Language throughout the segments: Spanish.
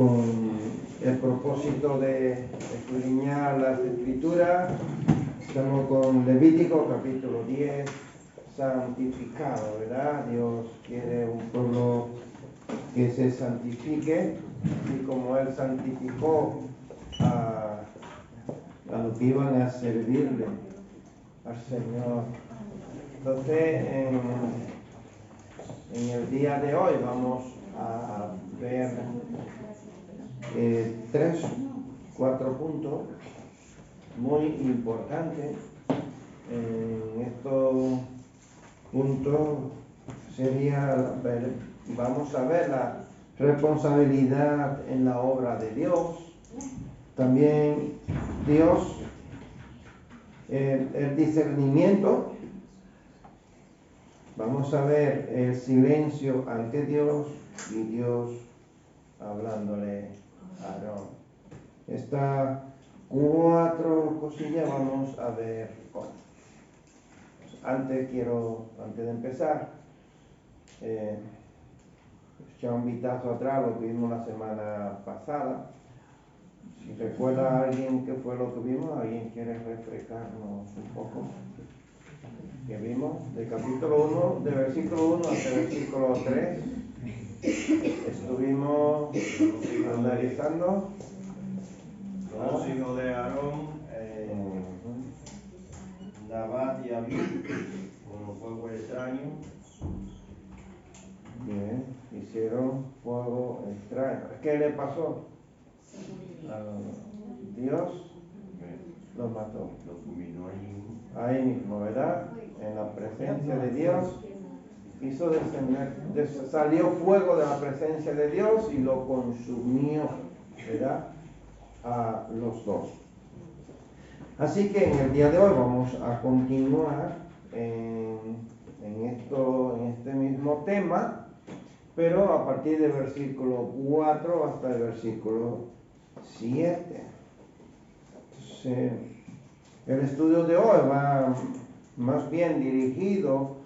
con el propósito de escudriñar las Escrituras. Estamos con Levítico capítulo 10, santificado, ¿verdad? Dios quiere un pueblo que se santifique, y como Él santificó a los que iban a servirle al Señor. Entonces, en el día de hoy vamos a ver 4 puntos muy importantes. En estos puntos vamos a ver la responsabilidad en la obra de Dios, también Dios, el discernimiento. Vamos a ver el silencio ante Dios y Dios hablándole a Aarón. Estas 4 cosillas vamos a ver hoy. Antes de empezar, echar un vistazo atrás lo que vimos la semana pasada. Si recuerda a alguien qué fue lo que vimos, ¿alguien quiere refrescarnos un poco? Que vimos de capítulo 1, de versículo 1 hasta el versículo 3, estuvimos analizando los hijos de Aarón, Nadab y Abiú, con fuego extraño. Bien, hicieron fuego extraño. ¿Qué le pasó? Dios los mató. Los fulminó Ahí mismo, ¿verdad? En la presencia de Dios hizo descender, salió fuego de la presencia de Dios y lo consumió, ¿verdad? A los dos. Así que en el día de hoy vamos a continuar en este mismo tema, pero a partir del versículo 4 hasta el versículo 7. Entonces, el estudio de hoy va más bien dirigido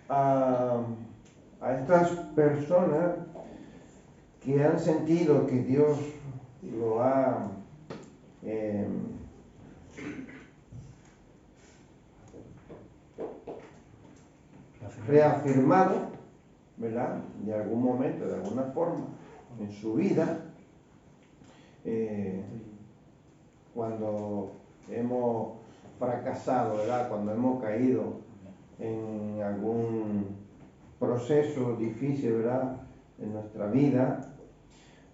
a estas personas que han sentido que Dios lo ha reafirmado, ¿verdad? De algún momento, de alguna forma, en su vida, cuando hemos fracasado, ¿verdad? Cuando hemos caído en algún proceso difícil, ¿verdad? En nuestra vida,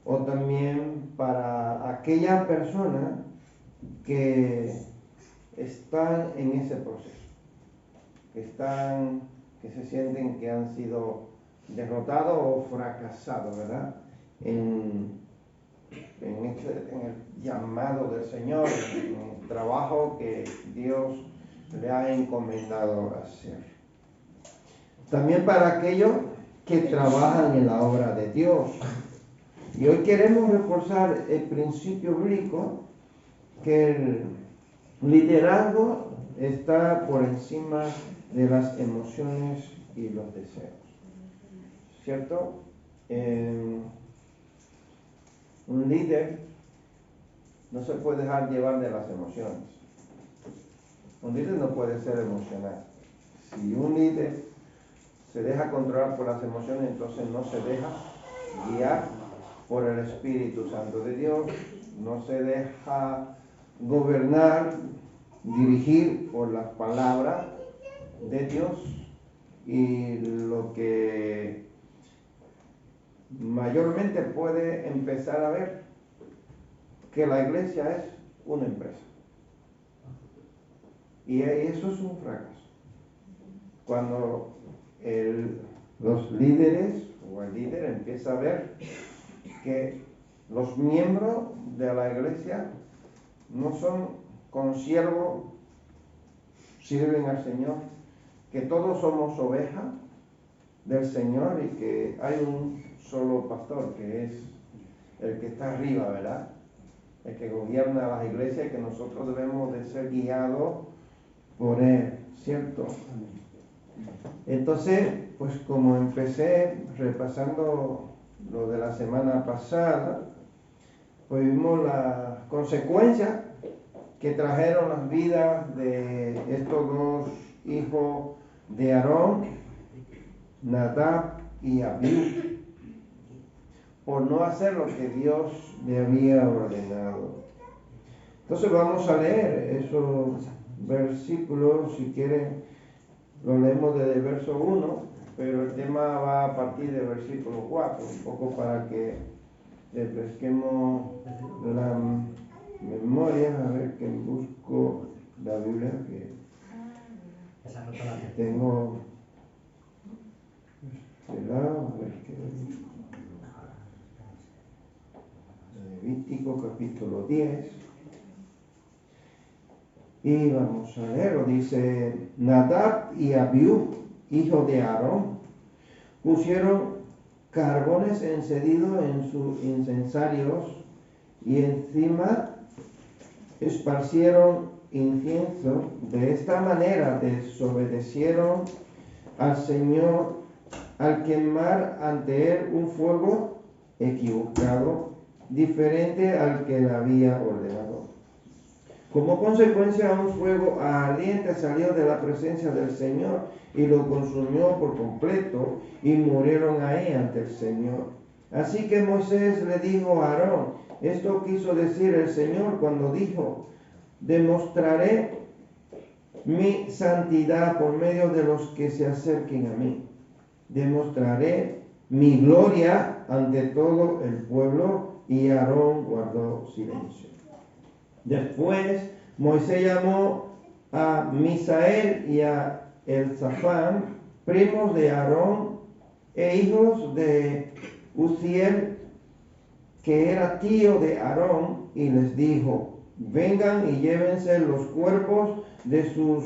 o también para aquellas personas que están en ese proceso, que se sienten que han sido derrotados o fracasados, ¿verdad? En el llamado del Señor, en el trabajo que Dios le ha encomendado hacer. También para aquellos que trabajan en la obra de Dios. Y hoy queremos reforzar el principio bíblico que el liderazgo está por encima de las emociones y los deseos. ¿Cierto? Un líder no se puede dejar llevar de las emociones. Un líder no puede ser emocional. Si un líder se deja controlar por las emociones, entonces no se deja guiar por el Espíritu Santo de Dios, no se deja gobernar, dirigir por las palabras de Dios, y lo que mayormente puede empezar a ver que la iglesia es una empresa, y eso es un fracaso. Cuando los líderes o el líder empieza a ver que los miembros de la iglesia no son consiervos, sirven al Señor, que todos somos ovejas del Señor y que hay un solo pastor que es el que está arriba, ¿verdad? El que gobierna las iglesias, que nosotros debemos de ser guiados por Él, ¿cierto? Entonces, pues como empecé repasando lo de la semana pasada, pues vimos las consecuencias que trajeron las vidas de estos dos hijos de Aarón, Nadab y Abiú, por no hacer lo que Dios le había ordenado. Entonces vamos a leer esos versículos, si quieren lo leemos desde el verso 1, pero el tema va a partir del versículo 4, un poco para que refresquemos la memoria. A ver que busco la Biblia que tengo este lado, a ver qué Levítico capítulo 10. Y vamos a leerlo. Dice: Nadab y Abiú, hijos de Aarón, pusieron carbones encendidos en sus incensarios y encima esparcieron incienso. De esta manera desobedecieron al Señor al quemar ante él un fuego equivocado, diferente al que le había ordenado. Como consecuencia, un fuego ardiente salió de la presencia del Señor y lo consumió por completo, y murieron ahí ante el Señor. Así que Moisés le dijo a Aarón: esto quiso decir el Señor cuando dijo: demostraré mi santidad por medio de los que se acerquen a mí. Demostraré mi gloria ante todo el pueblo. Y Aarón guardó silencio. Después Moisés llamó a Misael y a Elzafán, primos de Aarón e hijos de Uziel, que era tío de Aarón, y les dijo: vengan y llévense los cuerpos de sus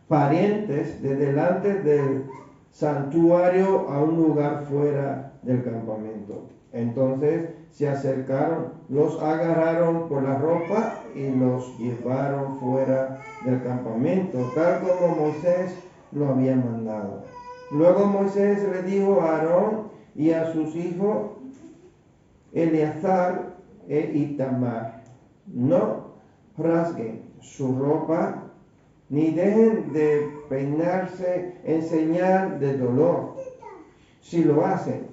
parientes de delante del santuario a un lugar fuera del campamento. Entonces se acercaron, los agarraron por la ropa y los llevaron fuera del campamento, tal como Moisés lo había mandado. Luego Moisés le dijo a Aarón y a sus hijos Eleazar e Itamar: no rasguen su ropa ni dejen de peinarse en señal de dolor. Si lo hacen,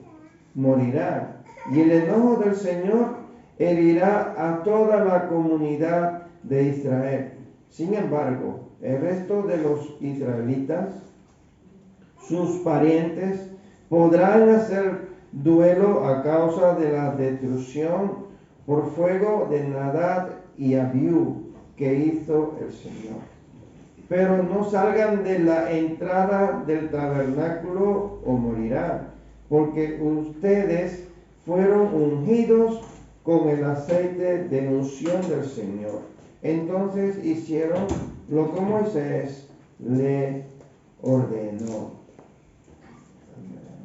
morirán, y el enojo del Señor herirá a toda la comunidad de Israel. Sin embargo, el resto de los israelitas, sus parientes, podrán hacer duelo a causa de la destrucción por fuego de Nadab y Abiú que hizo el Señor. Pero no salgan de la entrada del tabernáculo o morirán, porque ustedes fueron ungidos con el aceite de unción del Señor. Entonces hicieron lo que Moisés le ordenó.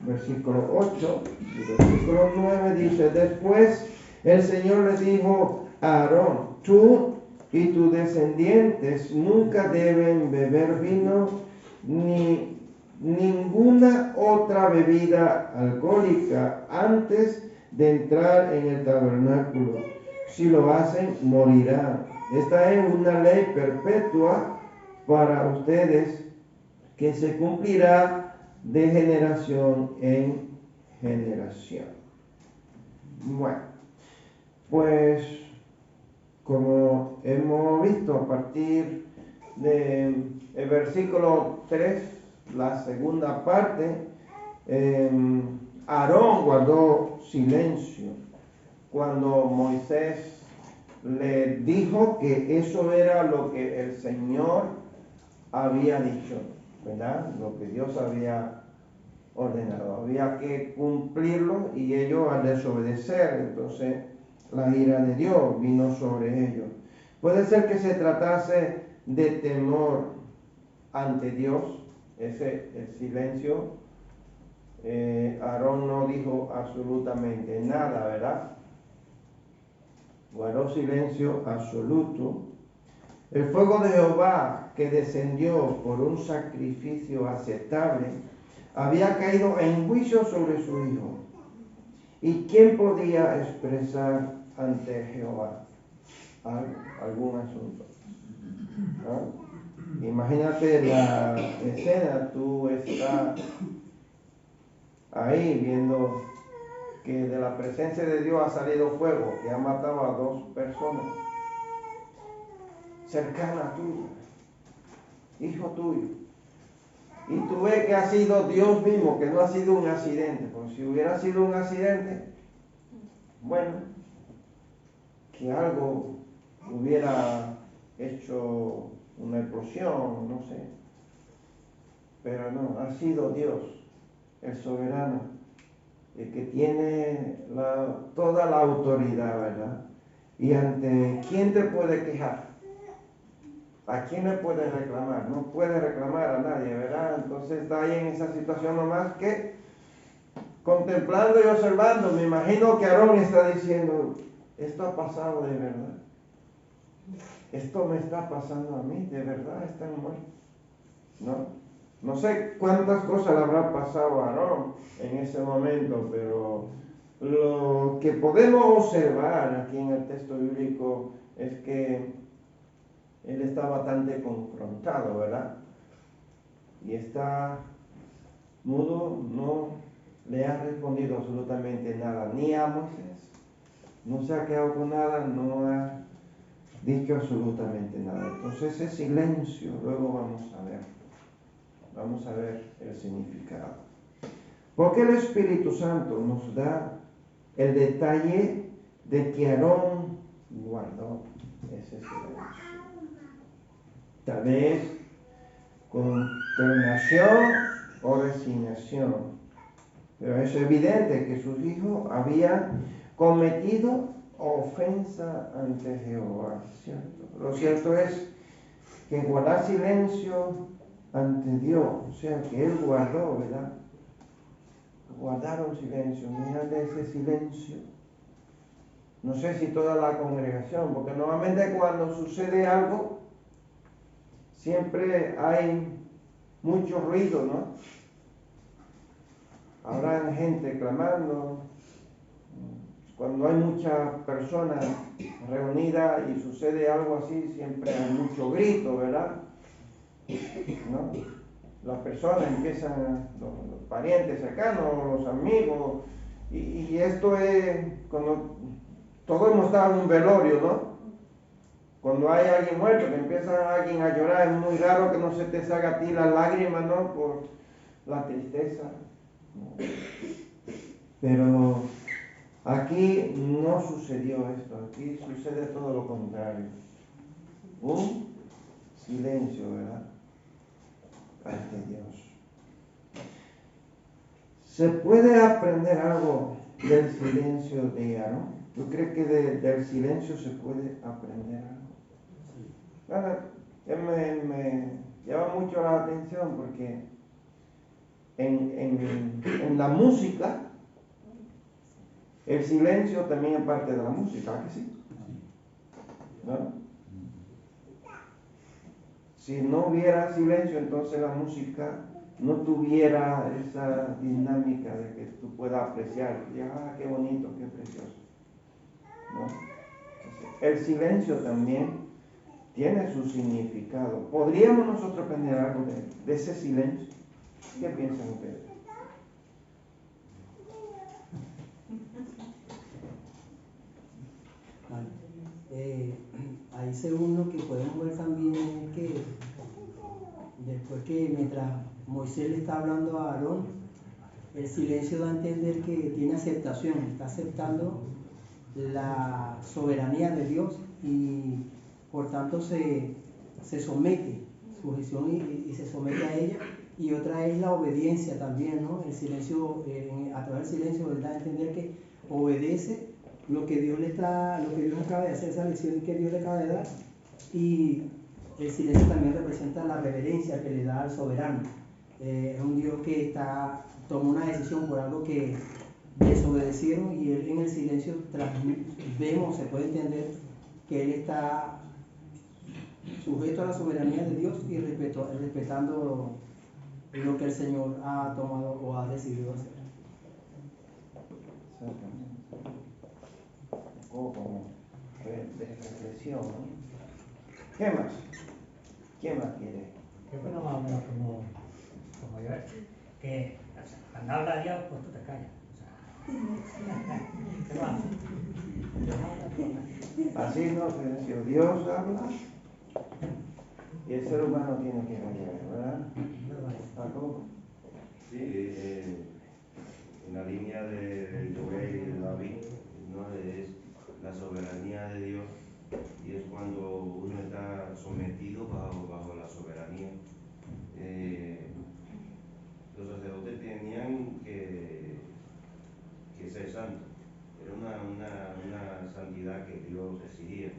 Versículo 8 y versículo 9 dice: después el Señor le dijo a Aarón: tú y tus descendientes nunca deben beber vino ni ninguna otra bebida alcohólica antes de entrar en el tabernáculo. Si lo hacen, morirán. Esta es una ley perpetua para ustedes que se cumplirá de generación en generación. Bueno, pues como hemos visto a partir del versículo 3, la segunda parte, Aarón guardó silencio cuando Moisés le dijo que eso era lo que el Señor había dicho, ¿verdad? Lo que Dios había ordenado. Había que cumplirlo, y ellos al desobedecer, entonces la ira de Dios vino sobre ellos. Puede ser que se tratase de temor ante Dios, el silencio. Aarón no dijo absolutamente nada, ¿verdad? Guardó silencio absoluto. El fuego de Jehová, que descendió por un sacrificio aceptable, había caído en juicio sobre su hijo. ¿Y quién podía expresar ante Jehová algún asunto. ¿No? Imagínate la escena, tú estás ahí viendo que de la presencia de Dios ha salido fuego, que ha matado a 2 personas cercanas tuyas, hijo tuyo. Y tú ves que ha sido Dios mismo, que no ha sido un accidente. Porque si hubiera sido un accidente, bueno, que algo hubiera hecho una explosión, no sé. Pero no, ha sido Dios, el soberano, el que tiene toda la autoridad, ¿verdad? ¿Y ante quién te puede quejar? ¿A quién le puede reclamar? No puede reclamar a nadie, ¿verdad? Entonces está ahí en esa situación nomás que contemplando y observando. Me imagino que Aarón está diciendo, esto ha pasado de verdad. Esto me está pasando a mí, de verdad están muertos. No sé cuántas cosas le habrá pasado a Aarón en ese momento, pero lo que podemos observar aquí en el texto bíblico es que él está bastante confrontado, ¿verdad? Y está mudo, no le ha respondido absolutamente nada, ni a Moisés, no se ha quedado con nada, no ha dicho absolutamente nada. Entonces ese silencio, luego vamos a ver el significado. Porque el Espíritu Santo nos da el detalle de que Aarón guardó ese silencio. Tal vez consternación o resignación. Pero es evidente que sus hijos habían cometido ofensa ante Jehová, ¿cierto? Lo cierto es que guardar silencio ante Dios, o sea, que él guardó, ¿verdad? Guardaron silencio, mirad ese silencio. No sé si toda la congregación, porque normalmente cuando sucede algo, siempre hay mucho ruido, ¿no? Habrá gente clamando. Cuando hay muchas personas reunidas y sucede algo así, siempre hay mucho grito, ¿verdad? ¿No? Las personas empiezan, los parientes cercanos, los amigos, y esto es cuando todos hemos estado en un velorio, ¿no? Cuando hay alguien muerto, que empieza alguien a llorar, es muy raro que no se te salga a ti la lágrima, ¿no? Por la tristeza. Pero aquí no sucedió esto, aquí sucede todo lo contrario. Un silencio, ¿verdad? Ante Dios. ¿Se puede aprender algo del silencio de Aarón? ¿Tú crees que del silencio se puede aprender algo? Ahora, me llama mucho la atención porque en la música, el silencio también es parte de la música, ¿a que sí? ¿No? Si no hubiera silencio, entonces la música no tuviera esa dinámica de que tú puedas apreciar, qué bonito, qué precioso, ¿no? El silencio también tiene su significado. ¿Podríamos nosotros aprender algo de ese silencio? ¿Qué piensan ustedes? Ahí según lo que podemos ver también es que después que mientras Moisés le está hablando a Aarón, el silencio da a entender que tiene aceptación, está aceptando la soberanía de Dios y por tanto se somete, sujeción y se somete a ella. Y otra es la obediencia también, ¿no? El silencio, a través del silencio, da a entender que obedece lo que Dios acaba de hacer, esa lección que Dios le acaba de dar. Y el silencio también representa la reverencia que le da al soberano. Es un Dios que tomó una decisión por algo que desobedecieron, y él en el silencio se puede entender que él está sujeto a la soberanía de Dios y respetando lo que el Señor ha tomado o ha decidido hacer. poco como de reflexión, ¿no? ¿Qué más? ¿Quién más quiere? Que bueno, más o menos como yo, que cuando habla Dios, pues tú te callas. ¿Qué más? Así no, silencio. Dios habla y el ser humano tiene que callar, ¿verdad? Paco. Sí, en la línea de Joel y de David, ¿no? Es la soberanía de Dios, y es cuando uno está sometido bajo la soberanía. Los sacerdotes tenían que ser santos. Era una santidad que Dios exigía.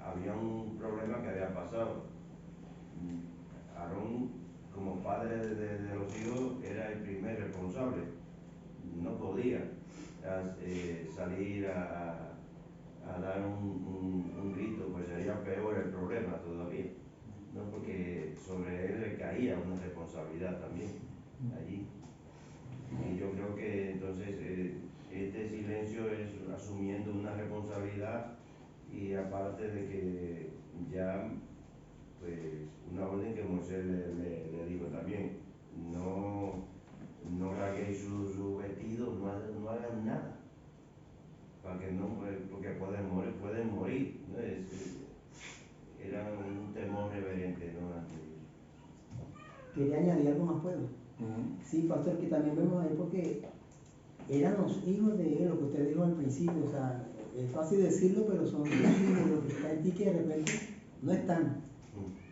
Había un problema que había pasado. Aarón, como padre de los hijos, era el primer responsable. No podía salir a dar un grito, pues sería peor el problema todavía, ¿no? Porque sobre él recaía una responsabilidad también allí. Y yo creo que entonces este silencio es asumiendo una responsabilidad, y aparte de que ya, pues, una orden que Moisés le dijo también: no rasguéis su vestido, no hagan nada, para que no, porque pueden morir, ¿no? Era un temor reverente, ¿no? Ante Dios. Quería añadir algo más, ¿puedo? Sí, pastor, que también vemos ahí porque eran los hijos de él, lo que usted dijo al principio, o sea, es fácil decirlo, pero son los hijos, lo que está en ti que de repente no están.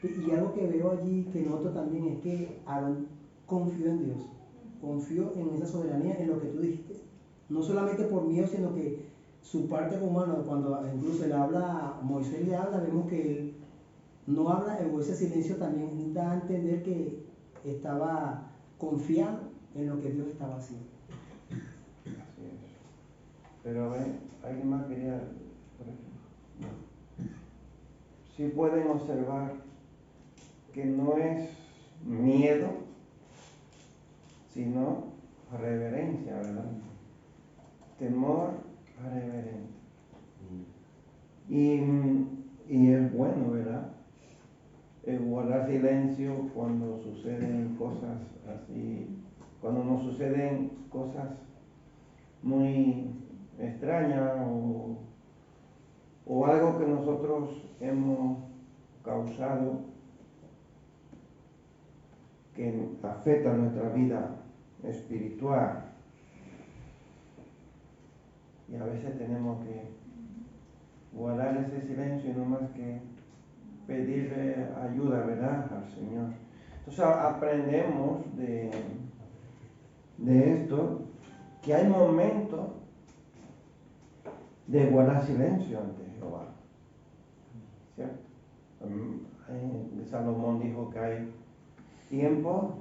Y algo que veo allí, que noto también, es que Aarón confió en Dios, confió en esa soberanía, en lo que tú dijiste, no solamente por miedo, sino que su parte humana, cuando incluso él habla, Moisés le habla, vemos que él no habla, o ese silencio también da a entender que estaba confiado en lo que Dios estaba haciendo. Así es. Pero a ver, ¿alguien más quería? Por ejemplo, no. Sí pueden observar que no es miedo, sino reverencia, ¿verdad? Temor reverente. Y es bueno, ¿verdad? Guardar silencio cuando suceden cosas así, cuando nos suceden cosas muy extrañas o algo que nosotros hemos causado que afecta nuestra vida espiritual. Y a veces tenemos que guardar ese silencio y no más que pedirle ayuda, ¿verdad?, al Señor. Entonces aprendemos de esto, que hay momentos de guardar silencio ante Jehová, ¿cierto? Salomón dijo que hay tiempo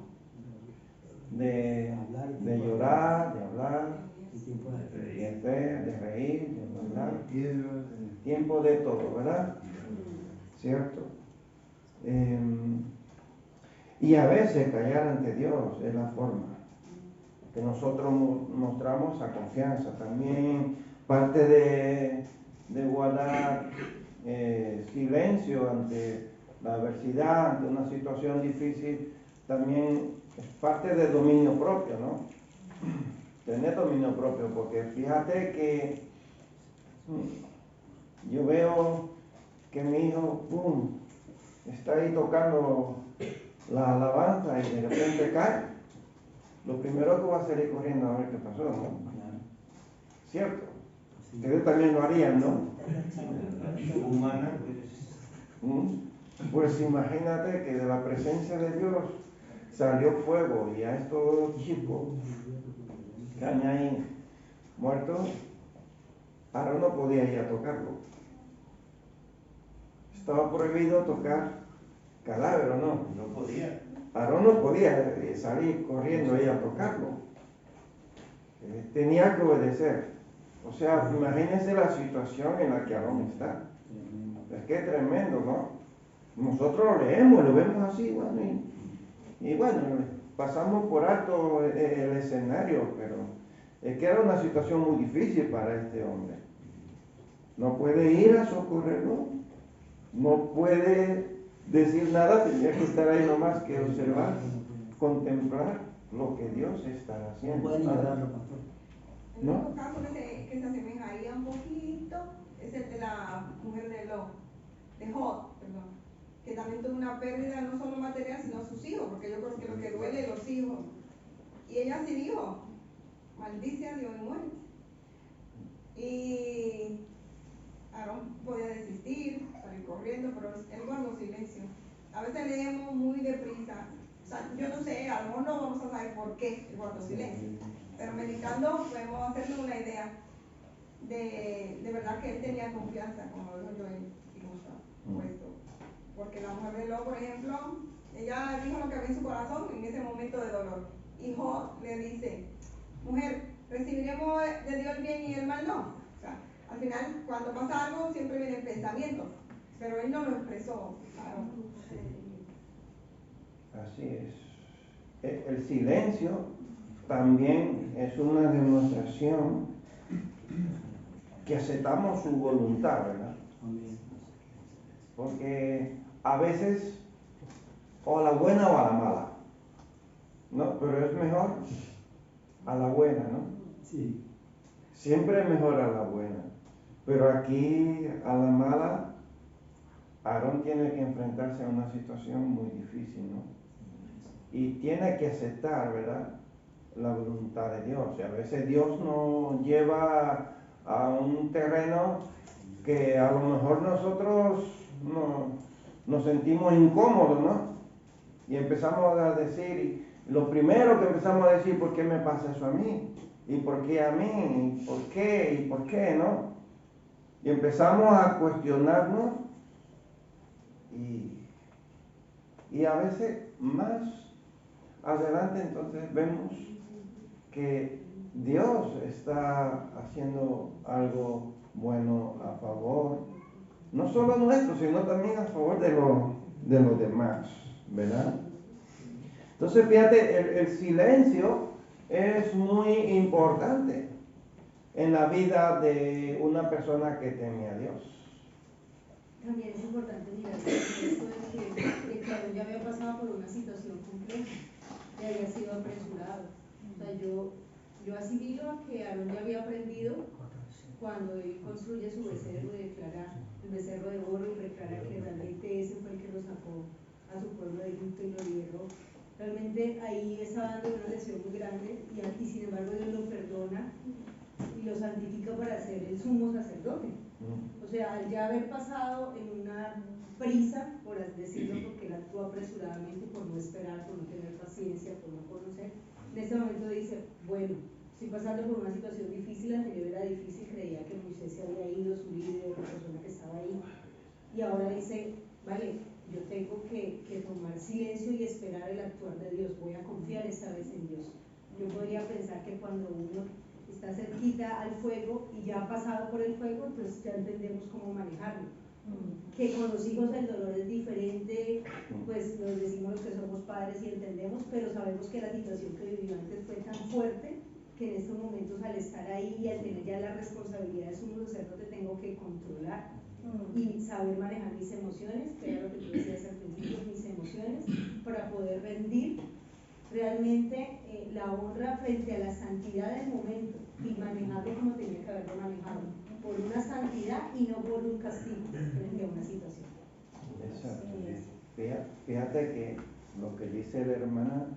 de llorar, de hablar, de reír, de bailar, tiempo de todo, ¿verdad? ¿Cierto? Y a veces callar ante Dios es la forma que nosotros mostramos esa confianza. También parte de guardar silencio ante la adversidad, ante una situación difícil, también es parte del dominio propio, ¿no? Tener dominio propio, porque fíjate que yo veo que mi hijo, está ahí tocando la alabanza y de repente cae. Lo primero que va a hacer es corriendo a ver qué pasó, ¿no? ¿Cierto? Ustedes también lo harían, ¿no? Humana, pues imagínate que de la presencia de Dios salió fuego y a estos chicos que han ahí muertos, Aarón no podía ir a tocarlo. Estaba prohibido tocar cadáver, ¿o no? no podía. Aarón no podía salir corriendo ahí a tocarlo. Tenía que obedecer. O sea, imagínense la situación en la que Aarón está. Es que es tremendo, ¿no? Nosotros lo leemos, lo vemos así, bueno, y bueno, pasamos por alto el escenario, pero es que era una situación muy difícil para este hombre. No puede ir a socorrerlo, no puede decir nada, tenía que estar ahí nomás que observar, contemplar lo que Dios está No haciendo. pueden ignorarlo, pastor. El ¿No? único caso que se asemejaría un poquito es el de la mujer de Job, perdón, que también tuvo una pérdida no solo material, sino sus hijos, porque yo creo que lo que duele es los hijos. Y ella sí dijo, maldice a Dios y muere. Y Aarón podía desistir, salir corriendo, pero él guardó silencio. A veces leemos muy deprisa. O sea, yo no sé, a lo mejor no vamos a saber por qué él guardó silencio. Pero meditando podemos hacernos una idea de verdad que él tenía confianza, como lo dijo yo en puesto. Porque la mujer de Lot, por ejemplo, ella dijo lo que había en su corazón en ese momento de dolor. Y Job le dice, mujer, ¿recibiremos de Dios el bien y el mal no? O sea, al final, cuando pasa algo, siempre viene el pensamiento. Pero él no lo expresó. Claro. Así es. El silencio también es una demostración que aceptamos su voluntad, ¿verdad? Porque a veces, o a la buena o a la mala, ¿no? Pero es mejor a la buena, ¿no? Sí. Siempre es mejor a la buena. Pero aquí, a la mala, Aarón tiene que enfrentarse a una situación muy difícil, ¿no? Y tiene que aceptar, ¿verdad?, la voluntad de Dios. Y a veces Dios nos lleva a un terreno que a lo mejor nosotros nos sentimos incómodos, ¿no? Y empezamos a decir, lo primero que empezamos a decir, ¿por qué me pasa eso a mí? ¿Y por qué a mí? ¿Y por qué? ¿Y por qué? ¿No? Y empezamos a cuestionarnos y a veces más adelante entonces vemos que Dios está haciendo algo bueno a favor, no solo nuestro, sino también a favor de los demás, ¿verdad? Entonces, fíjate, el silencio es muy importante en la vida de una persona que teme a Dios. También es importante mirar esto de que Aarón ya había pasado por una situación compleja, que había sido apresurado. O sea, yo asimilo que Aarón ya había aprendido cuando él construye su becerro y declara el becerro de oro y declara que realmente ese fue el que lo sacó a su pueblo de Egipto y lo liberó. Realmente ahí está dando una lección muy grande y sin embargo Dios lo perdona y lo santifica para ser el sumo sacerdote. O sea, al ya haber pasado en una prisa, por así decirlo, porque él actuó apresuradamente por no esperar, por no tener paciencia, por no conocer, en este momento dice, bueno, estoy pasando por una situación difícil, la anterior era difícil, creía que Moisés se había ido, su líder, la persona que estaba ahí, y ahora dice, vale, yo tengo que tomar silencio y esperar el actuar de Dios, voy a confiar esta vez en Dios. Yo podría pensar que cuando uno está cerquita al fuego y ya ha pasado por el fuego, pues ya entendemos cómo manejarlo. Que con los hijos el dolor es diferente, pues nos decimos los que somos padres y entendemos, pero sabemos que la situación que vivió antes fue tan fuerte que en estos momentos al estar ahí y al tener ya la responsabilidad de sumo sacerdote tengo que controlar y saber manejar mis emociones, que era lo que tú decías al principio, mis emociones, para poder rendir realmente la honra frente a la santidad del momento y manejarlo como tenía que haberlo manejado, por una santidad y no por un castigo frente a una situación. Exacto. Fíjate que lo que dice la hermana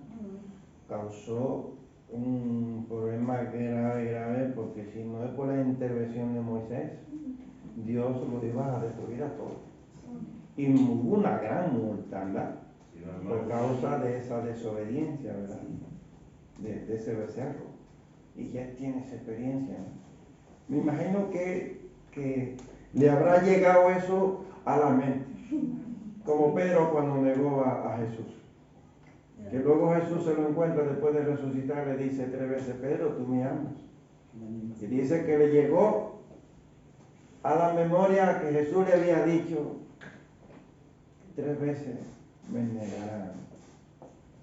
causó un problema grave, porque si no es por la intervención de Moisés, Dios lo iba a destruir a todos. Y hubo una gran multa, ¿verdad?, por causa de esa desobediencia, ¿verdad?, de ese becerro. Y ya tiene esa experiencia, ¿no? Me imagino que le habrá llegado eso a la mente, como Pedro cuando negó a Jesús. Que luego Jesús se lo encuentra después de resucitar, le dice 3 veces, Pedro, tú me amas. Y dice que le llegó a la memoria que Jesús le había dicho, 3 veces me negarán.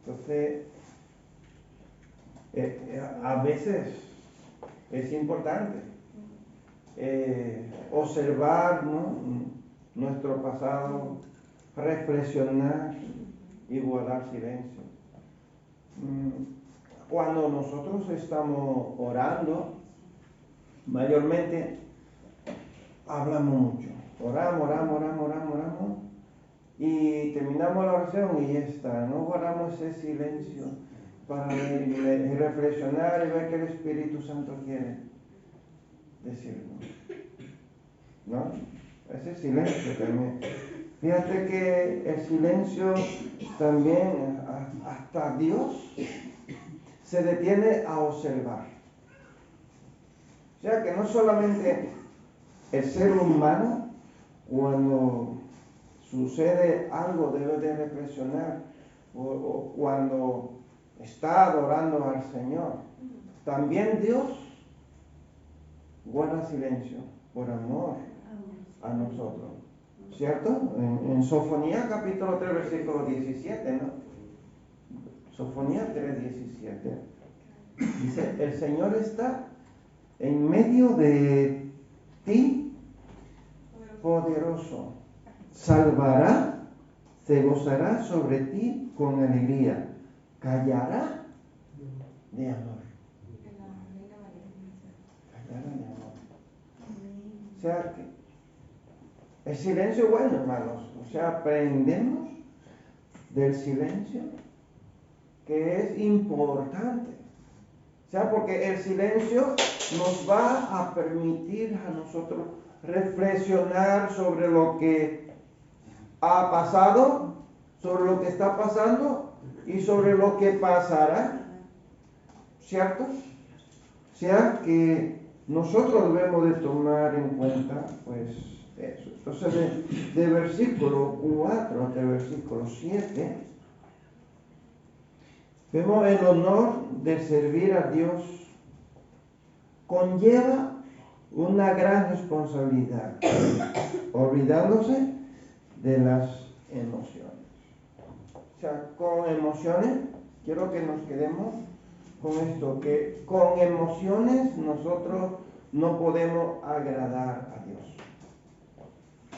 Entonces, a veces es importante observar, ¿no?, nuestro pasado, reflexionar y guardar silencio. Cuando nosotros estamos orando, mayormente hablamos mucho. Oramos y terminamos la oración y ya está. No guardamos ese silencio para reflexionar y ver qué el Espíritu Santo quiere decirnos, ¿no? Ese silencio también. Fíjate que el silencio también, hasta Dios se detiene a observar. O sea que no solamente el ser humano, cuando sucede algo, debe de reflexionar, o cuando está adorando al Señor. También Dios guarda silencio por amor a nosotros, ¿cierto? En Sofonía capítulo 3 versículo 17, ¿no? Sofonía 3, 17 dice: el Señor está en medio de ti, poderoso, salvará, se gozará sobre ti con alegría, callará de amor. Callará de amor. O sea que el silencio es bueno, hermanos. O sea, aprendemos del silencio, que es importante. O sea, porque el silencio nos va a permitir a nosotros reflexionar sobre lo que ha pasado, sobre lo que está pasando y sobre lo que pasará, ¿cierto? O sea que nosotros debemos de tomar en cuenta pues eso. Entonces de versículo 4 hasta el versículo 7 vemos el honor de servir a Dios conlleva una gran responsabilidad, olvidándose de las emociones. O sea, con emociones, quiero que nos quedemos con esto, que con emociones nosotros no podemos agradar a Dios.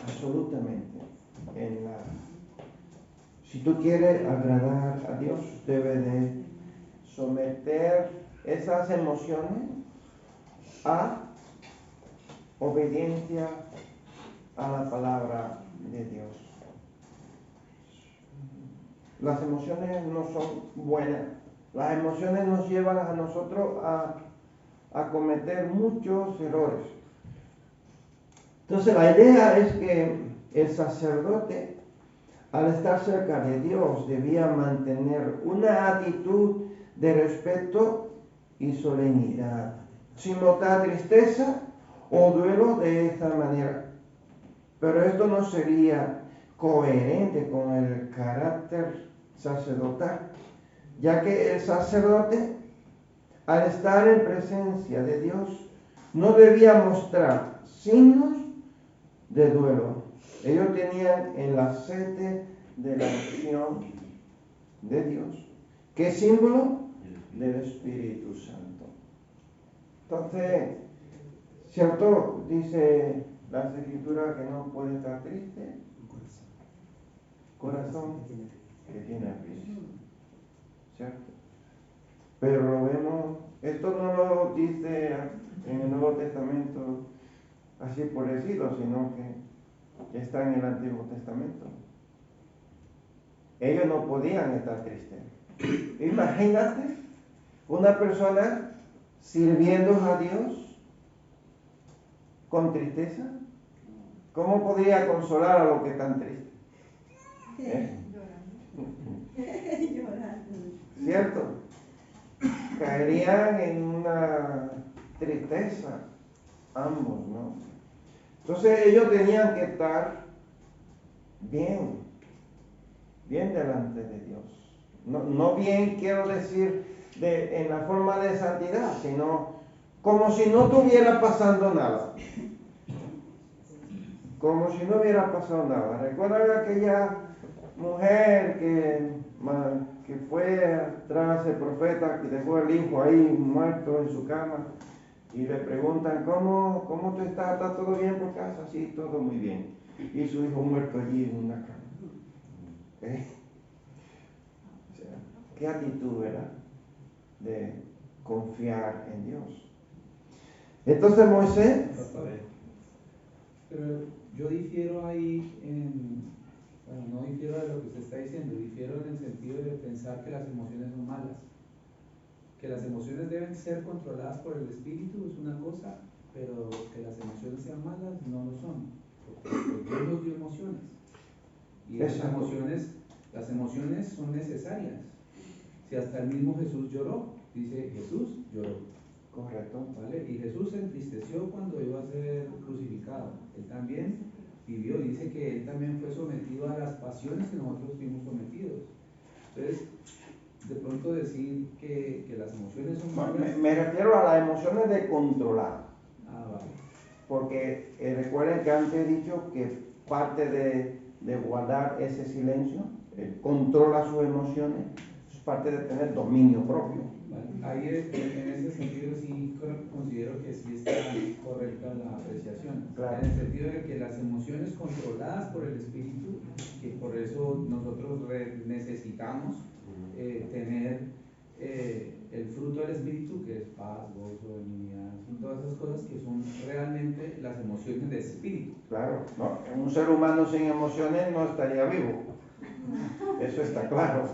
Absolutamente. Si tú quieres agradar a Dios, debes de someter esas emociones a obediencia a la palabra de Dios. Las emociones no son buenas. Las emociones nos llevan a nosotros a cometer muchos errores. Entonces la idea es que el sacerdote, al estar cerca de Dios, debía mantener una actitud de respeto y solemnidad, sin notar tristeza o duelo de esta manera. Pero esto no sería coherente con el carácter sacerdotal, ya que el sacerdote, al estar en presencia de Dios, no debía mostrar signos de duelo. Ellos tenían el aceite de la unción de Dios, que es símbolo del Espíritu Santo. Entonces, ¿cierto? Dice las Escrituras que no puede estar triste corazón que tiene a Cristo, ¿cierto? Pero lo vemos, esto no lo dice en el Nuevo Testamento así por decirlo, sino que está en el Antiguo Testamento. Ellos no podían estar tristes. Imagínate una persona sirviendo a Dios con tristeza. ¿Cómo podría consolar a los que están tristes? ¿Cierto? Caerían en una tristeza ambos, ¿no? Entonces ellos tenían que estar bien delante de Dios. No bien quiero decir en la forma de santidad, sino como si no estuviera pasando nada. Como si no hubiera pasado nada. ¿Recuerdan aquella mujer que fue tras el profeta, que dejó el hijo ahí muerto en su cama? y le preguntan, ¿cómo tú estás? ¿Está todo bien por casa? Sí, todo muy bien. Y su hijo muerto allí en una cama. ¿Eh? O sea, ¿qué actitud, verdad? De confiar en Dios. Entonces Moisés, Pero yo difiero ahí bueno, no difiero de lo que usted está diciendo, difiero en el sentido de pensar que las emociones son malas. Que las emociones deben ser controladas por el espíritu es una cosa, pero que las emociones sean malas no lo son. Porque Dios nos dio emociones. Y las emociones son necesarias. Si hasta el mismo Jesús lloró, dice Jesús lloró. correcto, ¿Vale? Y Jesús se entristeció cuando iba a ser crucificado. Él también vivió, dice que él también fue sometido a las pasiones que nosotros fuimos sometidos. Entonces, de pronto decir que las emociones son malas. me refiero a las emociones de controlar. Vale. Porque recuerden que antes he dicho que parte de guardar ese silencio, controla sus emociones, es parte de tener dominio propio. Vale. Ahí en ese sentido sí considero que sí está correcta la apreciación. Claro. En el sentido de que las emociones controladas por el espíritu, que por eso nosotros necesitamos tener el fruto del espíritu, que es paz, gozo, benignidad, todas esas cosas que son realmente las emociones del espíritu. Claro, ¿no? Un ser humano sin emociones no estaría vivo. Eso está claro.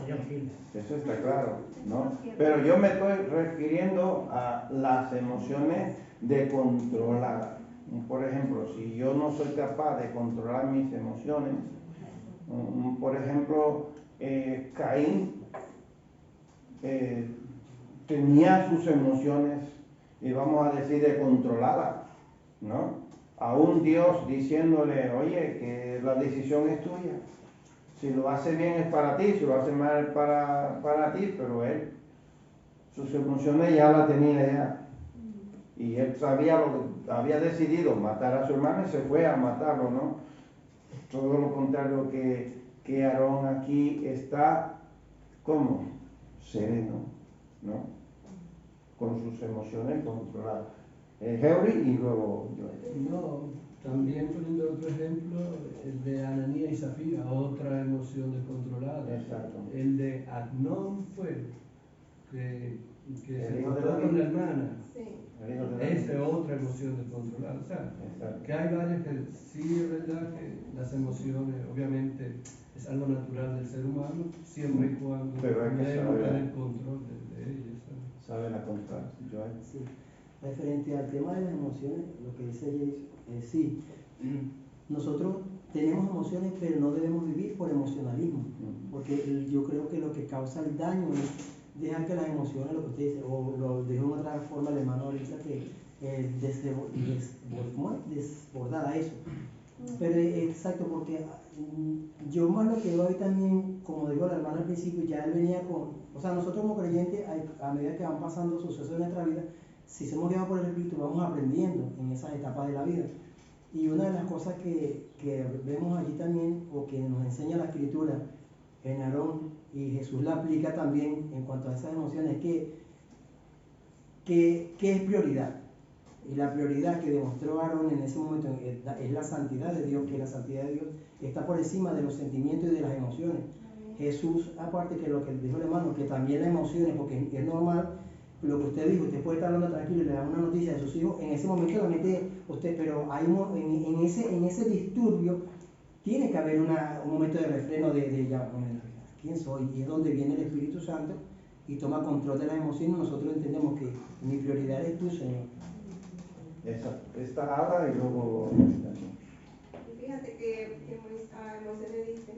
Eso está claro, ¿no? Pero yo me estoy refiriendo a las emociones de controlar. Por ejemplo, si yo no soy capaz de controlar mis emociones, por ejemplo, Caín tenía sus emociones, y vamos a decir, de controladas, ¿no? A un Dios diciéndole, oye, que la decisión es tuya. Si lo hace bien es para ti, si lo hace mal para ti, pero él, sus emociones ya las tenía ya. Y él sabía lo que había decidido, matar a su hermano y se fue a matarlo, ¿no? Todo lo contrario que Aarón aquí está, ¿cómo? Sereno, ¿no? Con sus emociones controladas. Henry y luego yo. No, también poniendo otro ejemplo, el de Ananías y Zafira, otra emoción descontrolada. Exacto. El de Amnón fue, que El se hijo de juntó David. con la hermana. Sí. El hijo de David. Esa es otra emoción descontrolada. O sea, Exacto. que hay varias que sí es verdad que las emociones, obviamente, es algo natural del ser humano, siempre y cuando Pero hay que debemos saber. tener control de ellas. ¿Sabes? Sabe la contra, Joel. Sí. Referente al tema de las emociones, lo que dice Jason, sí, nosotros tenemos emociones, pero no debemos vivir por emocionalismo, porque yo creo que lo que causa el daño es dejar que las emociones, lo que usted dice, o lo dijo en otra forma el hermano ahorita, que desbordada eso. Pero exacto, porque yo más lo que veo hoy también, como dijo la hermana al principio, ya él venía con, o sea, nosotros como creyentes, a medida que van pasando sucesos en nuestra vida, si somos guiados por el Espíritu, vamos aprendiendo en esas etapas de la vida. Y una de las cosas que vemos allí también, o que nos enseña la Escritura en Aarón, y Jesús la aplica también en cuanto a esas emociones, que es prioridad. Y la prioridad que demostró Aarón en ese momento es la santidad de Dios, que la santidad de Dios está por encima de los sentimientos y de las emociones. Jesús, aparte que lo que dijo el hermano, que también las emociones, porque es normal, lo que usted dijo, usted puede estar hablando tranquilo y le da una noticia a sus hijos, en ese momento la mete usted, pero hay en ese disturbio tiene que haber un momento de refreno de ya, bueno, ¿quién soy? Y es donde viene el Espíritu Santo y toma control de las emociones. Nosotros entendemos que mi prioridad es tú, Señor. Esta Ada y luego. Y fíjate que Moisés le dice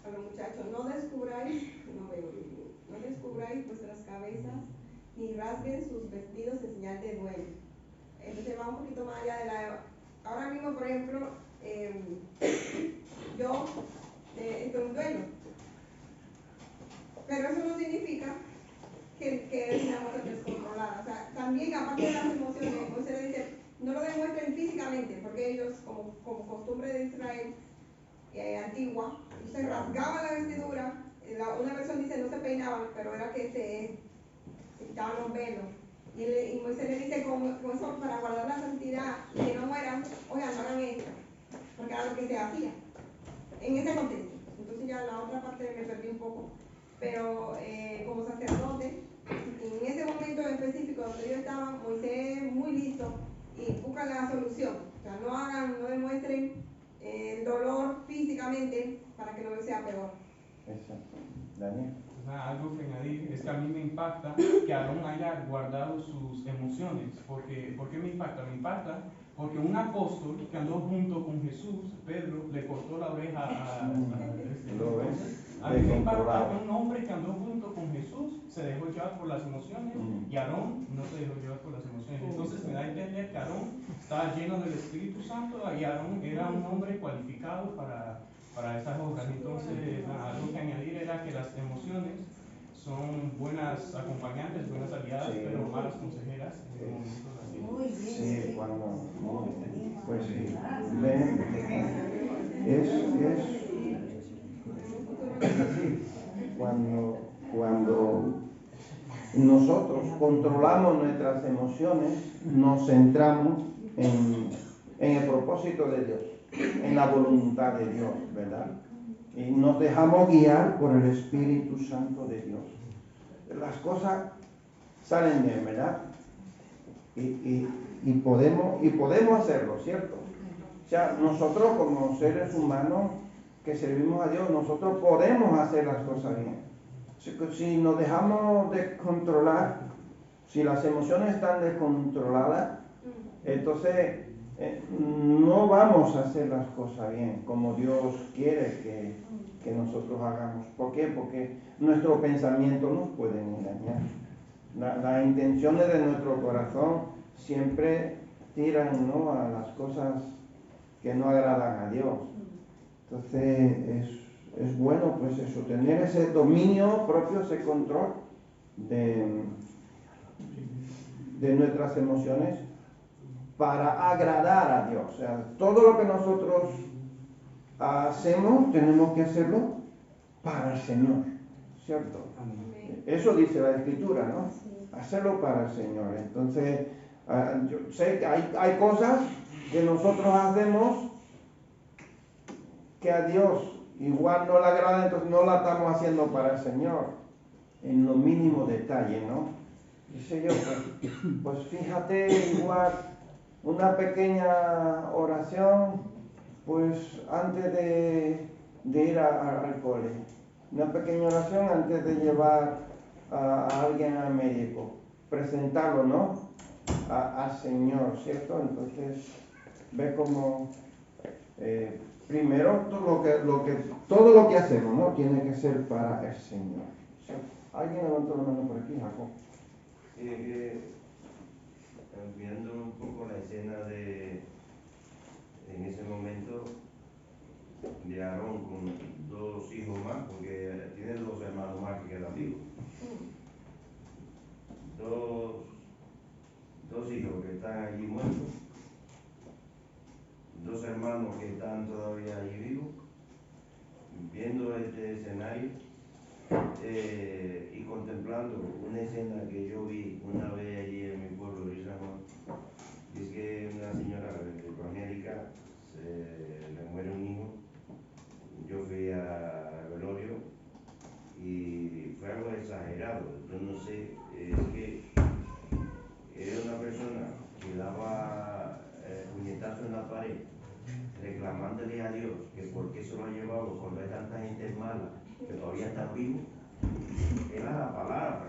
a los muchachos, no descubráis vuestras cabezas, ni rasguen sus vestidos en señal de duelo. Entonces va un poquito más allá de la... Ahora mismo, por ejemplo, yo estoy en duelo. Pero eso no significa que es una emoción descontrolada. O sea, también aparte de las emociones, Moisés le dice, no lo demuestren físicamente, porque ellos, como costumbre de Israel antigua, se rasgaban la vestidura. Una versión dice no se peinaban, pero era que se quitaban los velos. Y Moisés le dice, con eso, para guardar la santidad y que no mueran, oigan, no hagan esto, porque era lo que se hacía en ese contexto. Entonces ya la otra parte me perdí un poco. Pero como sacerdote, en ese momento específico donde ellos estaban, Moisés muy listo y busca la solución. O sea, no demuestren el dolor físicamente para que no sea peor. Exacto. Daniel. Algo que añadir es que a mí me impacta que Aarón haya guardado sus emociones. ¿Por qué me impacta? Me impacta porque un apóstol que andó junto con Jesús, Pedro, le cortó la oreja a ¿Lo ves? a mí me impacta que un hombre que andó junto con Jesús se dejó llevar por las emociones y Aarón no se dejó llevar por las emociones. Entonces me da a entender que Aarón estaba lleno del Espíritu Santo y Aarón era un hombre cualificado para esas obras. Entonces, algo que añadir era que las emociones son buenas acompañantes, buenas aliadas, Sí. pero malas consejeras en momentos así. Muy bien. Sí, cuando. Pues sí. Ven. Es así. Cuando nosotros controlamos nuestras emociones, nos centramos en el propósito de Dios, en la voluntad de Dios, ¿verdad? Y nos dejamos guiar por el Espíritu Santo de Dios. Las cosas salen bien, ¿verdad? Y podemos hacerlo, ¿cierto? O sea, nosotros como seres humanos que servimos a Dios, nosotros podemos hacer las cosas bien. Si nos dejamos descontrolar, si las emociones están descontroladas, entonces no vamos a hacer las cosas bien como Dios quiere que nosotros hagamos. ¿Por qué? Porque nuestros pensamientos nos pueden engañar. Las intenciones de nuestro corazón siempre tiran, ¿no?, a las cosas que no agradan a Dios. Entonces es bueno, pues eso, tener ese dominio propio, ese control de nuestras emociones para agradar a Dios. O sea, todo lo que nosotros hacemos tenemos que hacerlo para el Señor, ¿cierto? Eso dice la Escritura, ¿no? Hacerlo para el Señor. Entonces, yo sé que hay cosas que nosotros hacemos que a Dios igual no le agrada, entonces no la estamos haciendo para el Señor, en lo mínimo detalle, ¿no? Dice yo, pues fíjate, igual una pequeña oración, pues antes de ir al cole, una pequeña oración antes de llevar a alguien al médico, presentarlo, ¿no?, al Señor, ¿cierto? Entonces, ve como primero todo lo que hacemos, ¿no?, tiene que ser para el Señor, ¿cierto? ¿Alguien levantó la mano por aquí, Jacob? Sí, es que viendo un poco la escena en ese momento de Aarón con dos hijos más, porque tiene dos hermanos más que quedan vivos. Dos hijos que están allí muertos, dos hermanos que están todavía allí vivos, viendo este escenario y contemplando una escena que yo vi una vez allí en mi pueblo de San Juan. Dice que una señora evangélica le muere un hijo. Yo fui al velorio y fue algo exagerado. Yo no sé, es que era una persona que daba puñetazos en la pared, reclamándole a Dios que por qué se lo ha llevado cuando hay tanta gente mala que todavía están vivos. Era la palabra,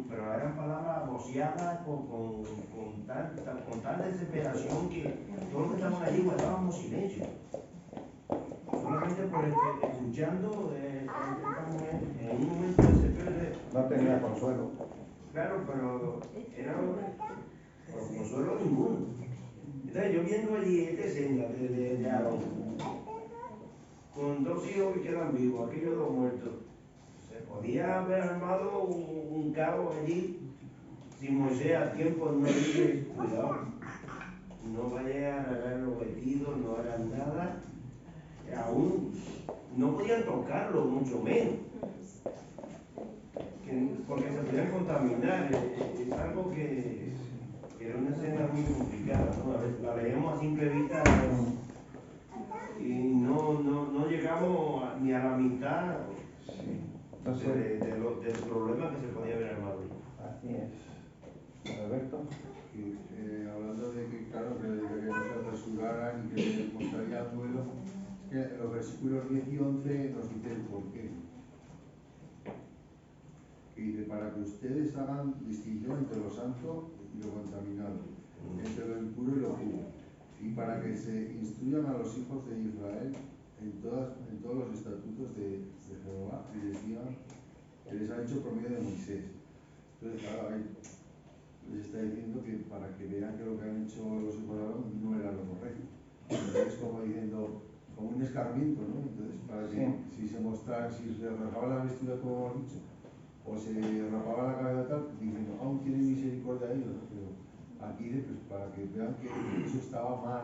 pero eran palabras rociadas con tal desesperación que todos los que estaban allí guardábamos silencio. Solamente por escuchando esta mujer en un momento de desespero. No tenía consuelo. Claro, pero era consuelo ninguno. Entonces yo viendo allí esta escena de Aarón, con dos hijos que quedan vivos, aquellos dos muertos, se podía haber armado un caos allí si Moisés a tiempo no dice, cuidado, no vaya a arreglar los vestidos, no hagan nada, aún no podían tocarlo, mucho menos, porque se podían contaminar. es algo que era una escena muy complicada, ¿no? A veces la leemos a simple vista y no llegamos ni a la mitad Entonces, del problema que se podía haber armado. así es. Alberto. Hablando de que, claro, que no se apresuraran y que mostraría duelo, que los versículos 10 y 11 nos dicen el porqué. Y dice, para que ustedes hagan distinción entre lo santo y lo contaminado, entre lo impuro y lo puro, y para que se instruyan a los hijos de Israel en todos los estatutos de Jehová que les ha hecho por medio de Moisés. Entonces, claro, ahí les está diciendo que para que vean que lo que han hecho los hijos de Aarón no era lo correcto. Entonces, como diciendo, como un escarmiento, ¿no? Entonces, para que si se rasgaba la vestidura, como hemos dicho, o se rapaba la cabeza tal, diciendo, aún tiene misericordia de ellos, ¿no? Pero aquí dice, pues para que vean que eso estaba mal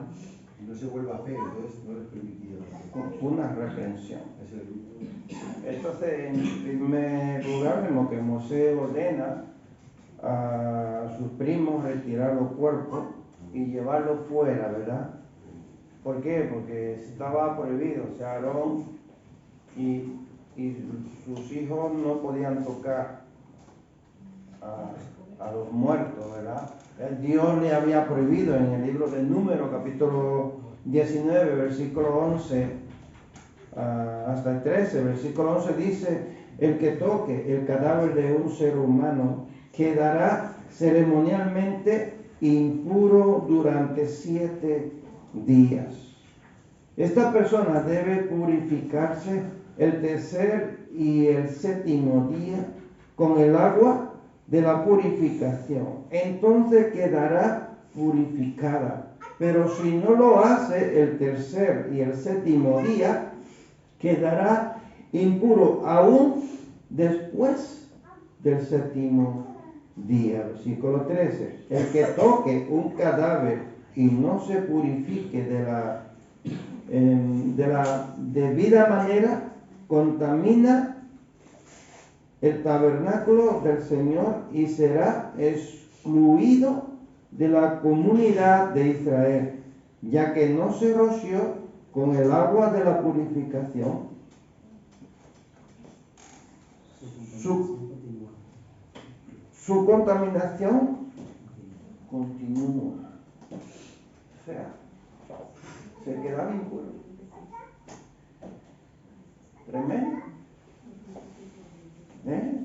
y no se vuelva a hacer, entonces no les permitía. Una reprensión. Es el grupo. Entonces, en primer lugar, vemos que Moisés ordena a sus primos retirar los cuerpos y llevarlos fuera, ¿verdad? ¿Por qué? Porque estaba prohibido, o sea, Aarón y sus hijos no podían tocar a los muertos, ¿verdad? Dios le había prohibido en el libro de Números, capítulo 19, versículo 11 hasta el 13, versículo 11 dice, el que toque el cadáver de un ser humano quedará ceremonialmente impuro durante 7 días. Esta persona debe purificarse el tercer y el séptimo día con el agua de la purificación. Entonces quedará purificada. Pero si no lo hace el tercer y el séptimo día, quedará impuro aún después del séptimo día. Versículo 13. El que toque un cadáver y no se purifique de la debida manera, contamina el tabernáculo del Señor y será excluido de la comunidad de Israel, ya que no se roció con el agua de la purificación. Su contaminación continúa. O sea, se quedaba impuro. Tremendo.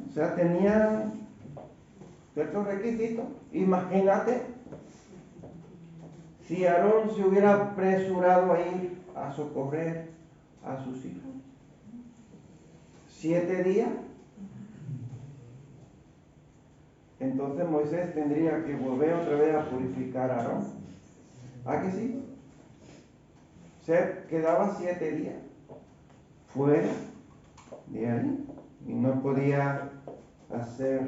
O sea, tenía ciertos requisitos. Imagínate si Aarón se hubiera apresurado a ir a socorrer a sus hijos. 7 días. Entonces Moisés tendría que volver otra vez a purificar a Aarón. ¿Ah que sí? Se quedaba 7 días fuera de ahí y no podía hacer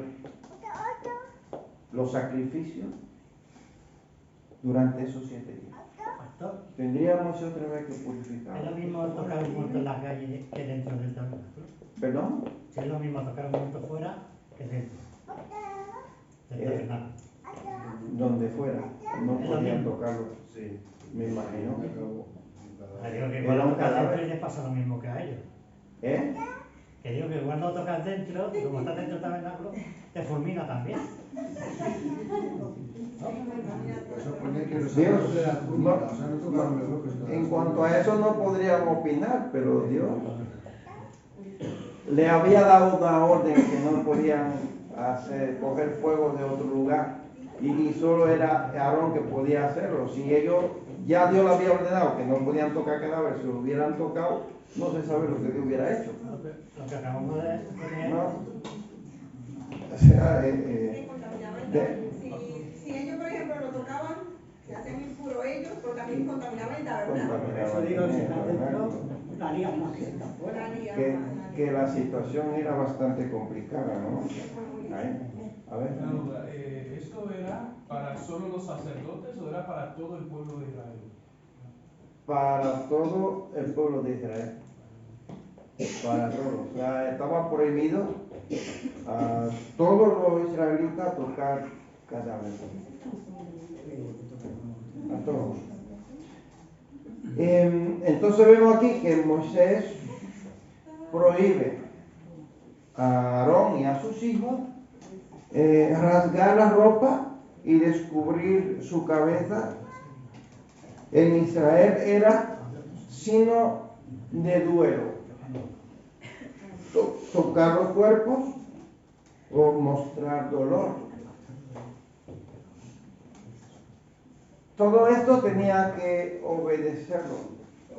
los sacrificios durante esos 7 días. Tendríamos otra vez que purificar. ¿Es lo mismo tocar un muerto en la calle que dentro del tabernáculo? ¿Perdón? Si es lo mismo tocar un muerto fuera que dentro del tabernáculo. Donde fuera, no ¿Es lo podían mismo? tocarlo. Sí. Me imagino. Digo que Era igual un no tocas cadáver. dentro y les pasa lo mismo que a ellos. ¿Eh? Que digo que igual no tocas dentro, y como estás dentro del tabernáculo, te fulmina también. Eso pone que los Dios, santos de la túnica, no, o sea, no tocaron los locos. en cuanto a eso no podríamos opinar, pero Dios le había dado una orden que no podían coger fuego de otro lugar y solo era Aarón que podía hacerlo. Si ellos, ya Dios le había ordenado que no podían tocar cadáveres, si lo hubieran tocado, no se sabe lo que Dios hubiera hecho. Lo que acabamos de poner. ¿No? O sea, Que contaminaban el tabernáculo. Si ellos, por ejemplo, lo tocaban, se hacían impuros ellos, pero también contaminaban el tabernáculo. Eso digo, si está dentro, daría más que está fuera. que la situación era bastante complicada, ¿no? Ahí. A ver. Una duda, ¿esto era para solo los sacerdotes o era para todo el pueblo de Israel? Para todo el pueblo de Israel. Para todos. O sea, estaba prohibido a todos los israelitas tocar cada vez. A todos. Entonces vemos aquí que Moisés prohíbe a Aarón y a sus hijos rasgar la ropa y descubrir su cabeza. En Israel era signo de duelo. Tocar los cuerpos o mostrar dolor. Todo esto tenía que obedecerlo.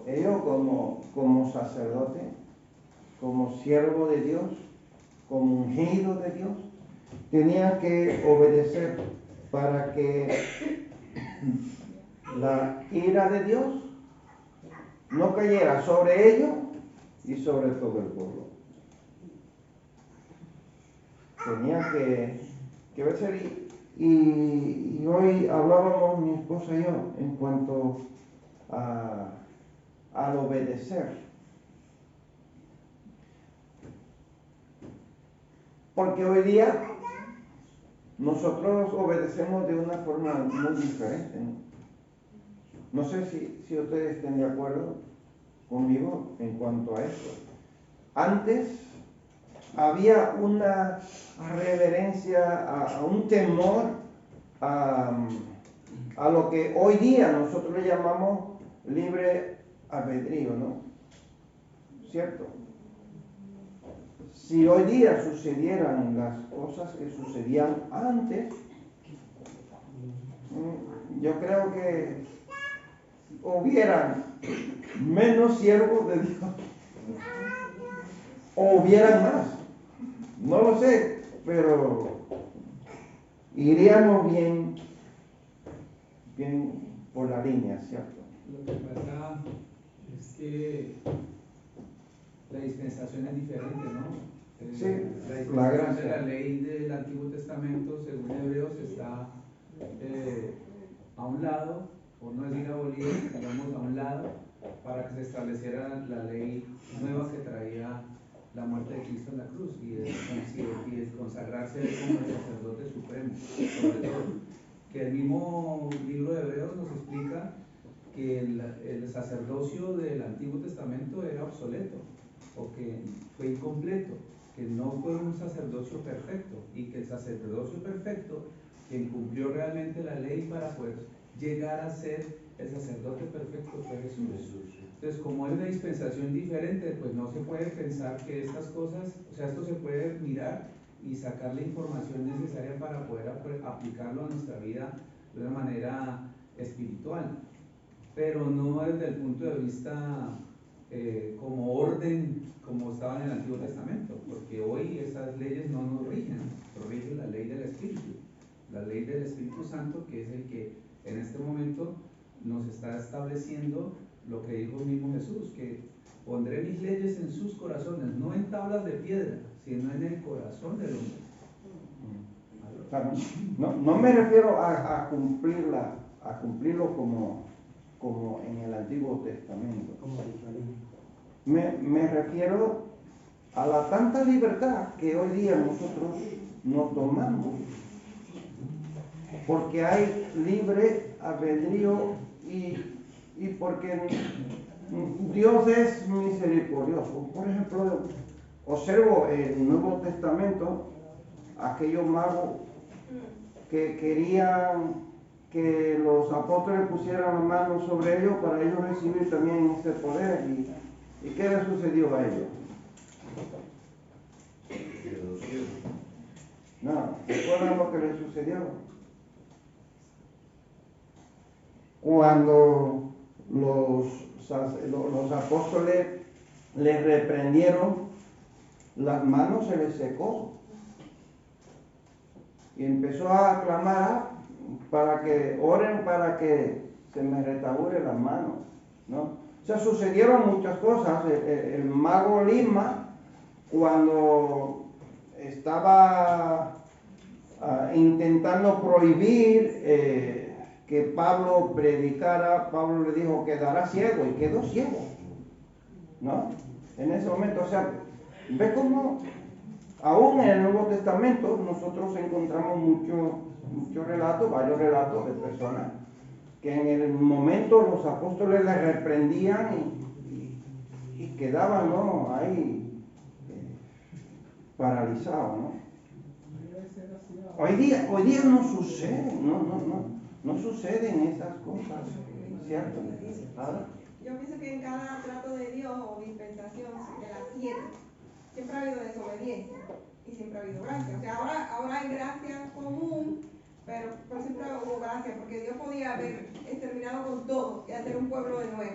Ellos como sacerdote, como siervo de Dios, como ungido de Dios, tenían que obedecer para que la ira de Dios no cayera sobre ellos y sobre todo el pueblo. Tenía que obedecer. Y hoy hablábamos mi esposa y yo en cuanto al obedecer. Porque hoy día nosotros obedecemos de una forma muy diferente. No sé si ustedes estén de acuerdo conmigo en cuanto a esto. Antes había una reverencia, a un temor a lo que hoy día nosotros le llamamos libre albedrío, ¿no? ¿Cierto? Si hoy día sucedieran las cosas que sucedían antes, yo creo que hubieran menos siervos de Dios o hubieran más. No lo sé, pero iríamos bien por la línea, ¿cierto? Lo que pasa es que la dispensación es diferente, ¿no? Sí, la dispensación de la ley del Antiguo Testamento, según Hebreos, está a un lado, por no decir abolida, digamos a un lado, para que se estableciera la ley nueva que traía la muerte de Cristo en la cruz y de consagrarse como el sacerdote supremo, sobre todo. Que el mismo libro de Hebreos nos explica que el sacerdocio del Antiguo Testamento era obsoleto, o que fue incompleto, que no fue un sacerdocio perfecto, y que el sacerdocio perfecto, quien cumplió realmente la ley para poder llegar a ser el sacerdote perfecto, fue Jesús. Entonces, como es una dispensación diferente, pues no se puede pensar que estas cosas, o sea, esto se puede mirar y sacar la información necesaria para poder aplicarlo a nuestra vida de una manera espiritual, pero no desde el punto de vista como orden, como estaba en el Antiguo Testamento, porque hoy esas leyes no nos rigen, nos rige la ley del Espíritu, la ley del Espíritu Santo, que es el que en este momento nos está estableciendo lo que dijo el mismo Jesús, que pondré mis leyes en sus corazones, no en tablas de piedra, sino en el corazón del hombre. No me refiero a cumplirlo como en el Antiguo Testamento. Me refiero a la tanta libertad que hoy día nosotros nos tomamos, porque hay libre albedrío y porque Dios es misericordioso. Por ejemplo, observo el Nuevo Testamento, aquellos magos que querían que los apóstoles pusieran las manos sobre ellos para ellos recibir también ese poder. ¿Y qué le sucedió a ellos? No, ¿recuerdan lo que les sucedió? Cuando los apóstoles les reprendieron, las manos se les secó. Y empezó a clamar para que oren para que se me restauren las manos, ¿no? O sea, sucedieron muchas cosas. El mago Lima, cuando estaba intentando prohibir que Pablo predicara, Pablo le dijo quedará ciego y quedó ciego, ¿no? En ese momento, o sea, ve cómo aún en el Nuevo Testamento nosotros encontramos muchos relatos, varios relatos de personas que en el momento los apóstoles les reprendían y quedaban, ¿no?, ahí paralizados, ¿no? Hoy día no sucede, no suceden esas cosas, ¿cierto? ¿Ah? Yo pienso que en cada trato de Dios o dispensación de las 7, siempre ha habido desobediencia y siempre ha habido gracia. O sea, ahora hay gracia común, pero siempre hubo gracia, porque Dios podía haber exterminado con todo y hacer un pueblo de nuevo,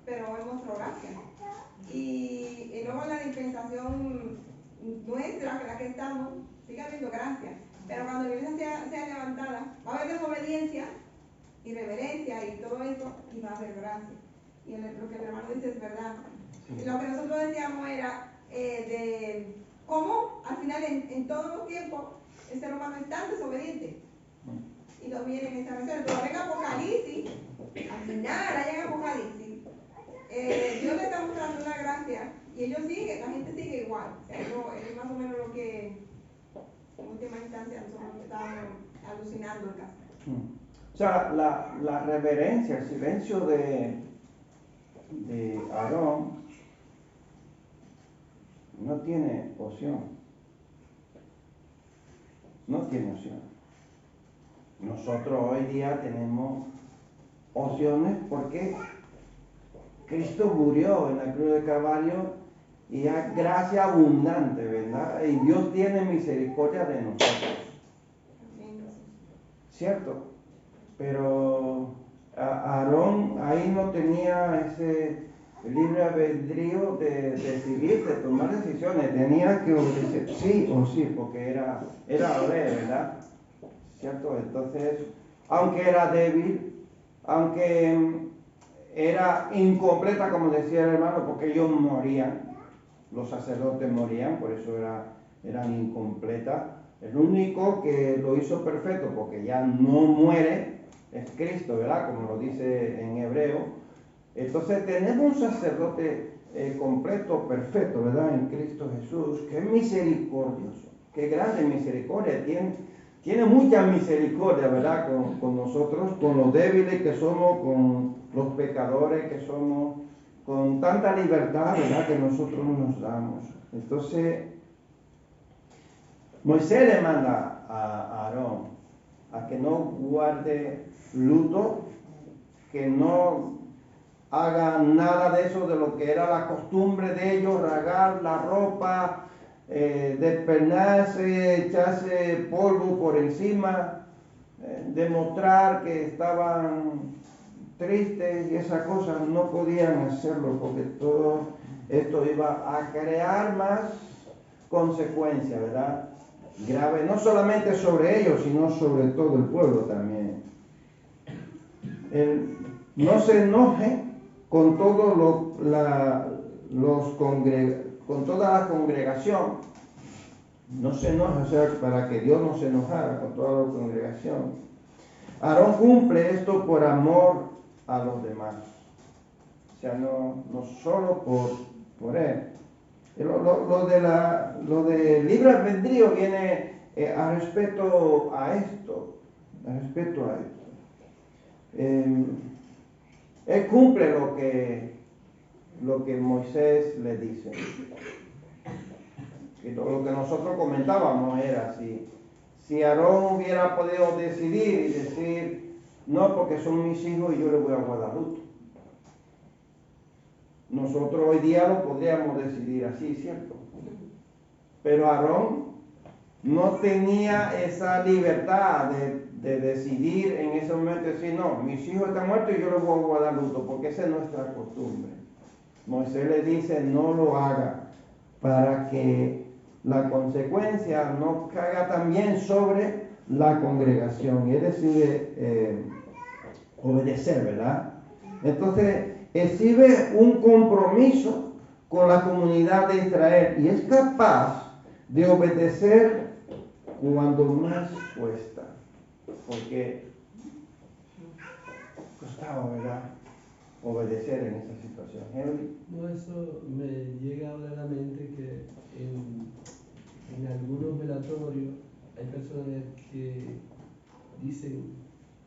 pero Él mostró gracia. Y luego en la dispensación nuestra, en la que estamos, sigue habiendo gracia. Pero cuando la iglesia sea levantada, va a haber desobediencia, irreverencia y todo eso, y va a haber gracia. Y lo que el hermano dice es verdad. Sí. Lo que nosotros decíamos era de cómo al final en todos los tiempos el ser humano es tan desobediente. Y nos vienen estas menciones. Pero en Apocalipsis, al final, allá en Apocalipsis, Dios le está mostrando una gracia y ellos siguen, la gente sigue igual. O sea, es más o menos lo que en última instancia nosotros estábamos alucinando acá. O sea, la reverencia, el silencio de Aarón no tiene opción. No tiene opción. Nosotros hoy día tenemos opciones porque Cristo murió en la cruz del Calvario y hay gracia abundante, ¿verdad? Y Dios tiene misericordia de nosotros. ¿Cierto? Pero Aarón ahí no tenía ese libre albedrío de decidir, de tomar decisiones. Tenía que obedecer sí o sí, porque era la ley, ¿verdad? ¿Cierto? Entonces, aunque era débil, aunque era incompleta, como decía el hermano, porque ellos morían, los sacerdotes morían, por eso eran incompletas. El único que lo hizo perfecto, porque ya no muere, es Cristo, ¿verdad? Como lo dice en Hebreo. Entonces tenemos un sacerdote completo, perfecto, ¿verdad? En Cristo Jesús, que es misericordioso, que grande misericordia, tiene mucha misericordia, ¿verdad? Con nosotros, con los débiles que somos, con los pecadores que somos, con tanta libertad, ¿verdad?, que nosotros nos damos. Entonces, Moisés le manda a Aarón a que no guarde luto, que no haga nada de eso, de lo que era la costumbre de ellos, rasgar la ropa, despeinarse, echarse polvo por encima, demostrar que estaban tristes y esas cosas. No podían hacerlo porque todo esto iba a crear más consecuencias, ¿verdad? Grave, no solamente sobre ellos, sino sobre todo el pueblo también. No se enoje con con toda la congregación. No se enoje, o sea, para que Dios no se enojara con toda la congregación. Aarón cumple esto por amor a los demás. O sea, no solo por él. Lo de libre albedrío viene a respecto a esto. Él cumple lo que Moisés le dice. Y lo que nosotros comentábamos era si Aarón hubiera podido decidir y decir, no, porque son mis hijos y yo les voy a guardar luto. Nosotros hoy día lo podríamos decidir así, ¿cierto? Pero Aarón no tenía esa libertad de decidir en ese momento, decir, no, mis hijos están muertos y yo les voy a guardar luto, porque esa es nuestra costumbre. Moisés le dice, no lo haga, para que la consecuencia no caiga también sobre la congregación. Y él decide obedecer, ¿verdad? Entonces, exhibe un compromiso con la comunidad de Israel y es capaz de obedecer cuando más cuesta, porque costaba, ¿verdad?, obedecer en esa situación. Henry. No, eso me llega ahora a la mente que en algunos velatorios hay personas que dicen,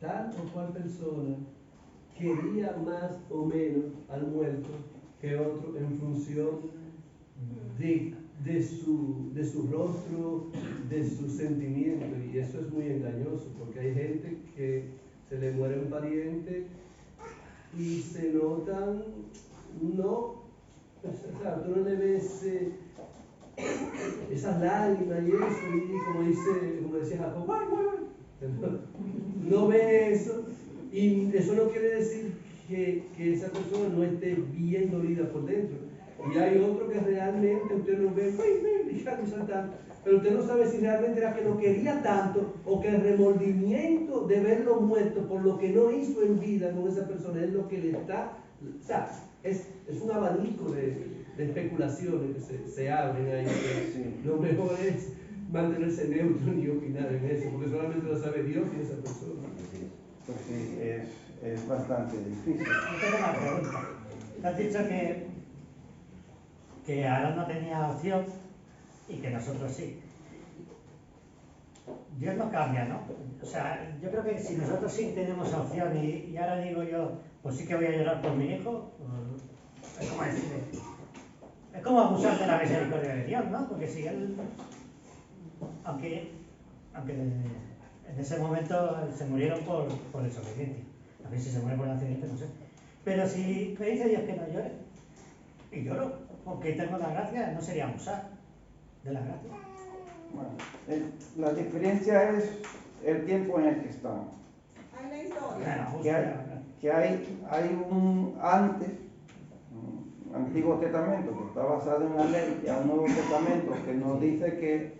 tal o cual persona quería más o menos al muerto que otro en función de su rostro, de su sentimiento, y eso es muy engañoso, porque hay gente que se le muere un pariente y se notan, no, o sea, tú no le ves esas lágrimas y eso, y como decía Jacob, ¡guay, guay, guay! No ve eso, y eso no quiere decir que esa persona no esté bien dolida por dentro. Y hay otro que realmente usted lo ve, brillando y saltando, pero usted no sabe si realmente era que lo quería tanto o que el remordimiento de verlo muerto por lo que no hizo en vida con esa persona es lo que le está, o sea, es un abanico de especulaciones que se abren ahí. Lo mejor es mantenerse neutro ni opinar en eso, porque solamente lo sabe Dios y esa persona. Pues sí, es bastante difícil. Yo tengo una pregunta. Te has dicho que Aarón no tenía opción y que nosotros sí. Dios no cambia, ¿no? O sea, yo creo que si nosotros sí tenemos opción y ahora digo yo, pues sí que voy a llorar por mi hijo, pues, es como decirle, es como abusar de la misericordia de Dios, ¿no? Porque si él, aunque en ese momento se murieron por desobediencia, a ver si se muere por accidente, no sé, pero si me dice Dios que no llore, y lloro, porque tengo la gracia, no sería abusar de la gracia. Bueno, la diferencia es el tiempo en el que estamos. Hay una historia. Que hay un antes, un Antiguo Testamento que está basado en la ley, y hay un Nuevo Testamento que nos dice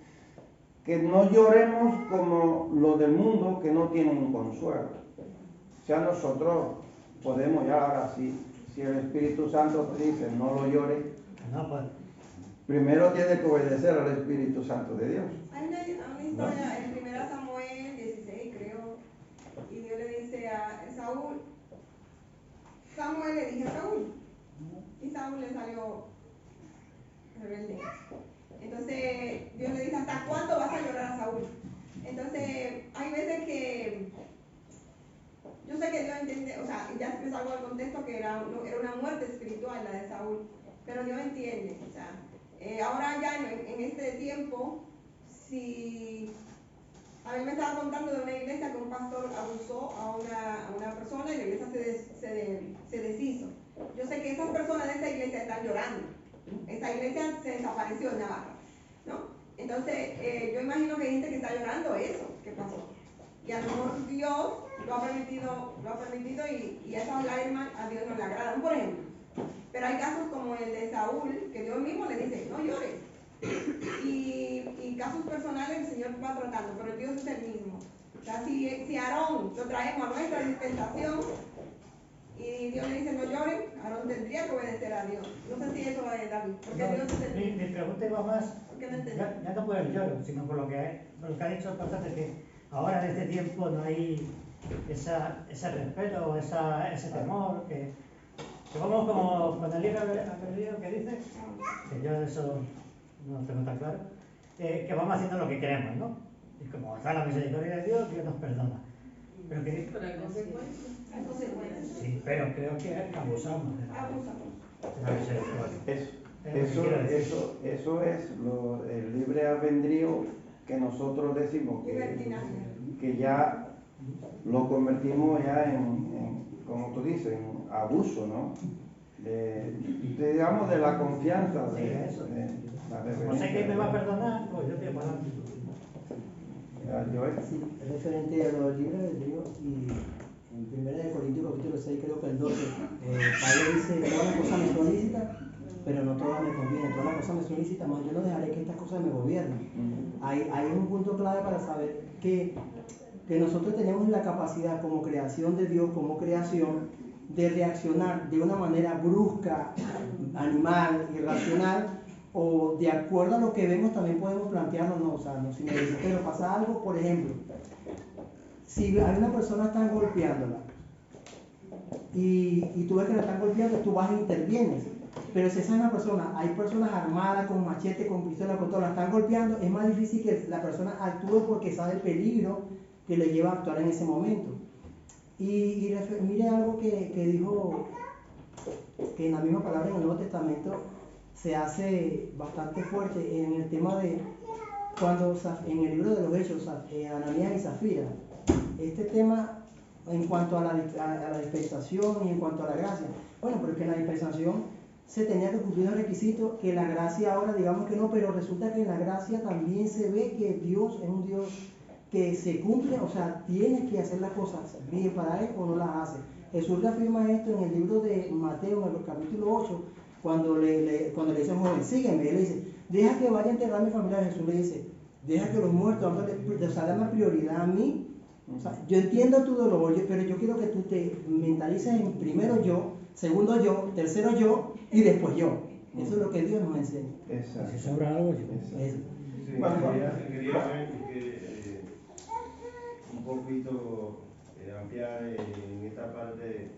que no lloremos como los del mundo que no tienen un consuelo. O sea, nosotros podemos ya ahora sí. Si el Espíritu Santo te dice no lo llores, no, pues, primero tiene que obedecer al Espíritu Santo de Dios. Hay una historia en 1 Samuel 16, creo, y Dios le dice a Saúl, Samuel le dice a Saúl, y Saúl le salió rebelde. Entonces Dios le dice, ¿hasta cuándo vas a llorar a Saúl? Entonces hay veces que yo sé que Dios entiende, o sea, ya me salgo del contexto que era una muerte espiritual la de Saúl, pero Dios entiende, o sea, ahora ya en este tiempo, si a mí me estaba contando de una iglesia que un pastor abusó a una persona y la iglesia se deshizo. Yo sé que esas personas de esa iglesia están llorando, esa iglesia se desapareció en Navarra, ¿no? Entonces, yo imagino que hay gente que está llorando eso que pasó. Y a lo mejor Dios lo ha permitido y esas lágrimas a Dios no le agradan, por ejemplo. Pero hay casos como el de Saúl, que Dios mismo le dice, no llores. Y casos personales el Señor va tratando, pero Dios es el mismo. O sea, si Aarón lo traemos a nuestra dispensación y Dios le dice no lloren, Aarón tendría que obedecer a Dios. No sé si eso va a David, porque no, Dios es el mismo. Mi pregunta iba más, No ya no por el lloro, sino por lo que ha dicho el pastor, que ahora en este tiempo no hay ese respeto, ese temor, que vamos como con el libro que dice, que yo eso no tengo tan claro, que vamos haciendo lo que queremos, ¿no? Y como está la misericordia de Dios, Dios nos perdona. Pero que hay consecuencias. sí, pero creo que abusamos de la misericordia. Eso es el libre albedrío que nosotros decimos que ya lo convertimos ya en, como tú dices, en abuso, ¿no? Digamos de la confianza. No sé quién me va a perdonar, pues yo te voy a perdonar. Sí, es referente a los libros de Dios y en 1 Corintios capítulo 6, creo que el 12, Pablo dice, todas las cosas me son lícitas, pero no todas me convienen, todas las cosas me son lícitas, más yo no dejaré que estas cosas me gobiernen. Hay un punto clave para saber que nosotros tenemos la capacidad como creación de Dios, como creación, de reaccionar de una manera brusca, animal, irracional, o de acuerdo a lo que vemos también podemos plantearnos, no, o sea, no, si me dice, pero pasa algo, por ejemplo, si hay una persona que están golpeándola y tú ves que la están golpeando, tú vas e intervienes, pero si esa es una persona, hay personas armadas con machete, con pistola, con todo, la están golpeando, es más difícil que la persona actúe porque sabe el peligro que le lleva a actuar en ese momento. Mire algo que dijo, que en la misma palabra en el Nuevo Testamento se hace bastante fuerte en el tema de cuando en el libro de los Hechos, Ananías y Zafira, este tema en cuanto a la dispensación y en cuanto a la gracia. Bueno, porque en la dispensación se tenía que cumplir el requisito, que la gracia ahora digamos que no, pero resulta que en la gracia también se ve que Dios es un Dios que se cumple, o sea, tiene que hacer las cosas bien para él o no las hace. Jesús le afirma esto en el libro de Mateo, en el capítulo 8, cuando le dice a un joven, sígueme, él le dice, deja que vaya a enterrar a mi familia. Jesús le dice, deja que los muertos, o sea, dame prioridad a mí. O sea, yo entiendo tu dolor, pero yo quiero que tú te mentalices en primero yo, segundo yo, tercero yo y después yo. Eso es lo que Dios nos enseña. Exacto. Si sobra algo, yo. Exacto. Sí, Bueno, quería ver un poquito ampliar en esta parte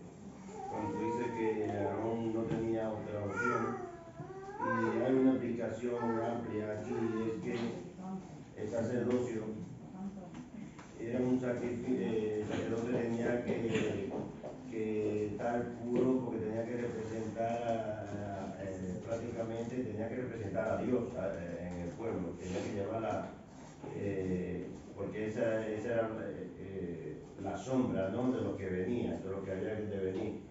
cuando dice que Aarón no tenía otra opción, y hay una explicación amplia aquí, es que el sacerdocio era un sacrificio, el sacerdote tenía que estar puro porque tenía que representar prácticamente tenía que representar a Dios en el pueblo, tenía que llevar porque esa era la sombra, ¿no?, de lo que venía, de lo que había de venir.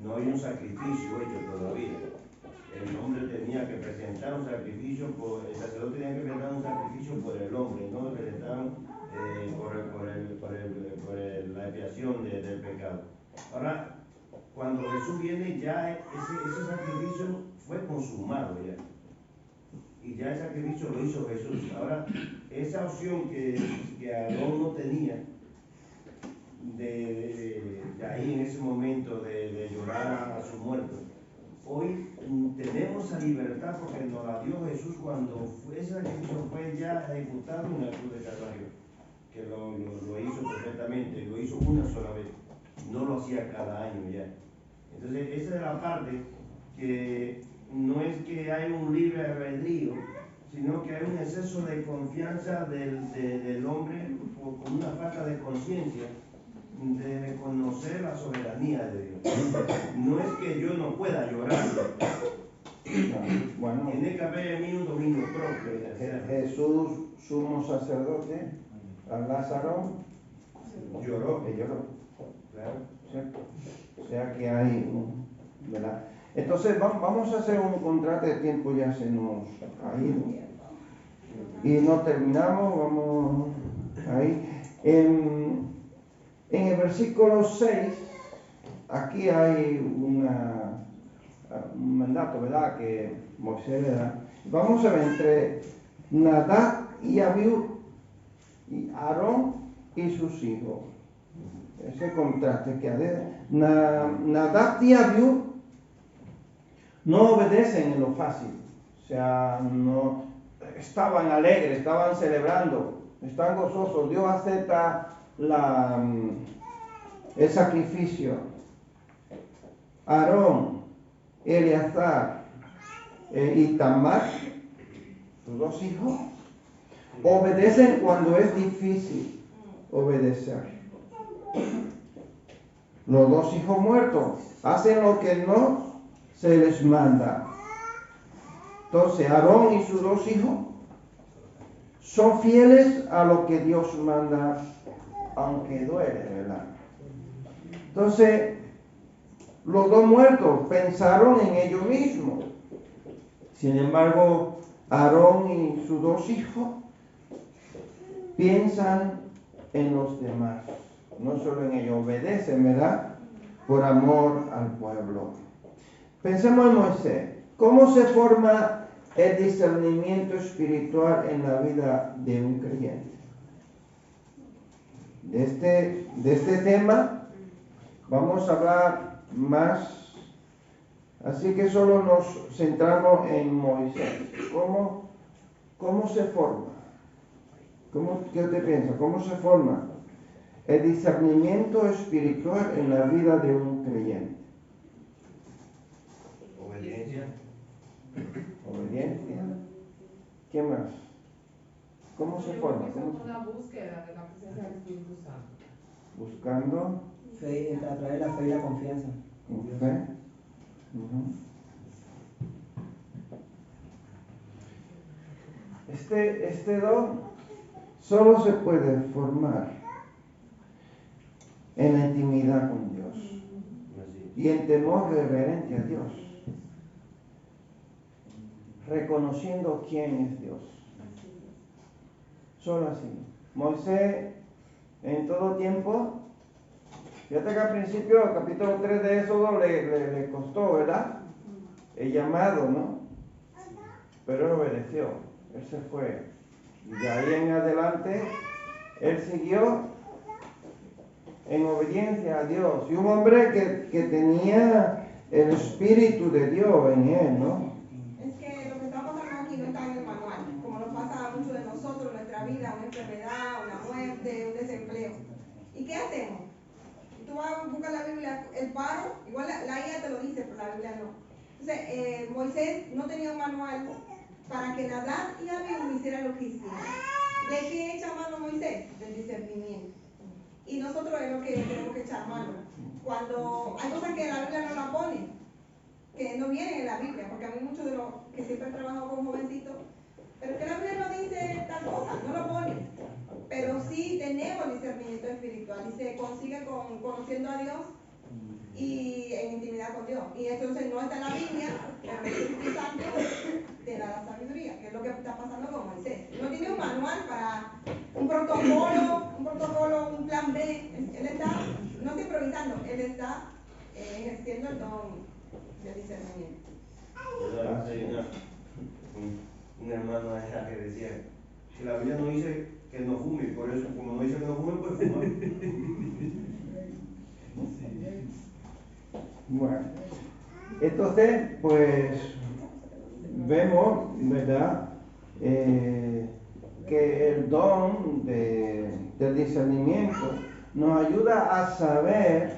No hay un sacrificio hecho todavía. El hombre tenía que presentar un sacrificio, el sacerdote tenía que presentar un sacrificio por el hombre, no presentar por la expiación del pecado. Ahora, cuando Jesús viene, ya ese sacrificio fue consumado ya. Y ya el sacrificio lo hizo Jesús. Ahora, esa opción que Aarón no tenía, de ahí en ese momento de llorar a su muerto, hoy tenemos esa libertad porque nos la dio Jesús cuando ese sacrificio fue ya ejecutado en la cruz de Calvario, que lo hizo perfectamente, lo hizo una sola vez, no lo hacía cada año ya. Entonces esa es la parte que no es que hay un libre albedrío, sino que hay un exceso de confianza del hombre con una falta de conciencia de conocer la soberanía de Dios. No es que yo no pueda llorar, bueno, tiene que haber en mí un dominio propio. Jesús, sumo sacerdote, a Lázaro Lloró. Claro, ¿cierto? O sea que hay, ¿verdad? Entonces vamos a hacer un contrato de tiempo, ya se nos ha ido. Y no terminamos, vamos ahí. En el versículo 6, aquí hay un mandato, ¿verdad?, que Moisés le da. Vamos a ver entre Nadab y Abiú, y Aarón y sus hijos. Ese contraste que hay. Nadab y Abiú no obedecen en lo fácil. O sea, no estaban alegres, estaban celebrando, están gozosos. Dios acepta el sacrificio. Aarón, Eleazar y Tamar, sus dos hijos, obedecen cuando es difícil obedecer. Los dos hijos muertos hacen lo que no se les manda. Entonces, Aarón y sus dos hijos son fieles a lo que Dios manda, aunque duele, ¿verdad? Entonces, los dos muertos pensaron en ellos mismos. Sin embargo, Aarón y sus dos hijos piensan en los demás. No solo en ellos, obedecen, ¿verdad?, por amor al pueblo. Pensemos en Moisés. ¿Cómo se forma el discernimiento espiritual en la vida de un creyente? De este tema vamos a hablar más, así que solo nos centramos en Moisés. ¿Cómo se forma? ¿Qué usted piensa? ¿Cómo se forma el discernimiento espiritual en la vida de un creyente? Obediencia. ¿Qué más? ¿Cómo se Yo forma? creo que ¿Cómo es una búsqueda de la presencia del Espíritu Santo. Buscando Fe, a través de la fe y la confianza. con fe. Ujú. Este don solo se puede formar en la intimidad con Dios Así. y en temor reverente a Dios, reconociendo quién es Dios. Solo así. Moisés en todo tiempo, fíjate que al principio, capítulo 3 de Éxodo, le costó, ¿verdad? El llamado, ¿no? Pero él obedeció, él se fue. Y de ahí en adelante, él siguió en obediencia a Dios. Y un hombre que tenía el Espíritu de Dios en él, ¿no? Es que lo que está pasando aquí no está en el manual, como nos pasa a muchos de nosotros en nuestra vida, una enfermedad, una muerte, un desempleo. ¿Y qué hacemos? Tú vas a buscar la Biblia, el paro, igual la IA te lo dice, pero la Biblia no. Entonces, Moisés no tenía un manual para que Nadab y Abiú hicieran lo que hicieron. ¿De qué echa mano Moisés? Del discernimiento. Y nosotros es lo que tenemos que echar mano. Cuando hay cosas que la Biblia no la pone, que no vienen en la Biblia, porque a mí muchos de los que siempre han trabajado con jovencitos, pero que la Biblia no dice tal cosa, no lo pone. Pero sí tenemos discernimiento espiritual y se consigue conociendo a Dios y en intimidad con Dios. Y entonces no está en la Biblia, pero el Espíritu Santo te da la sabiduría, que es lo que está pasando con Moisés. No tiene un manual para un protocolo, un plan B. Él está, no está improvisando, él está ejerciendo el don de discernimiento. Hay un hermano allá que decía que la Biblia no dice que no fume, por eso, como no dice que no fume, pues fumar. Bueno, entonces, pues, vemos, ¿verdad? Que el don del discernimiento nos ayuda a saber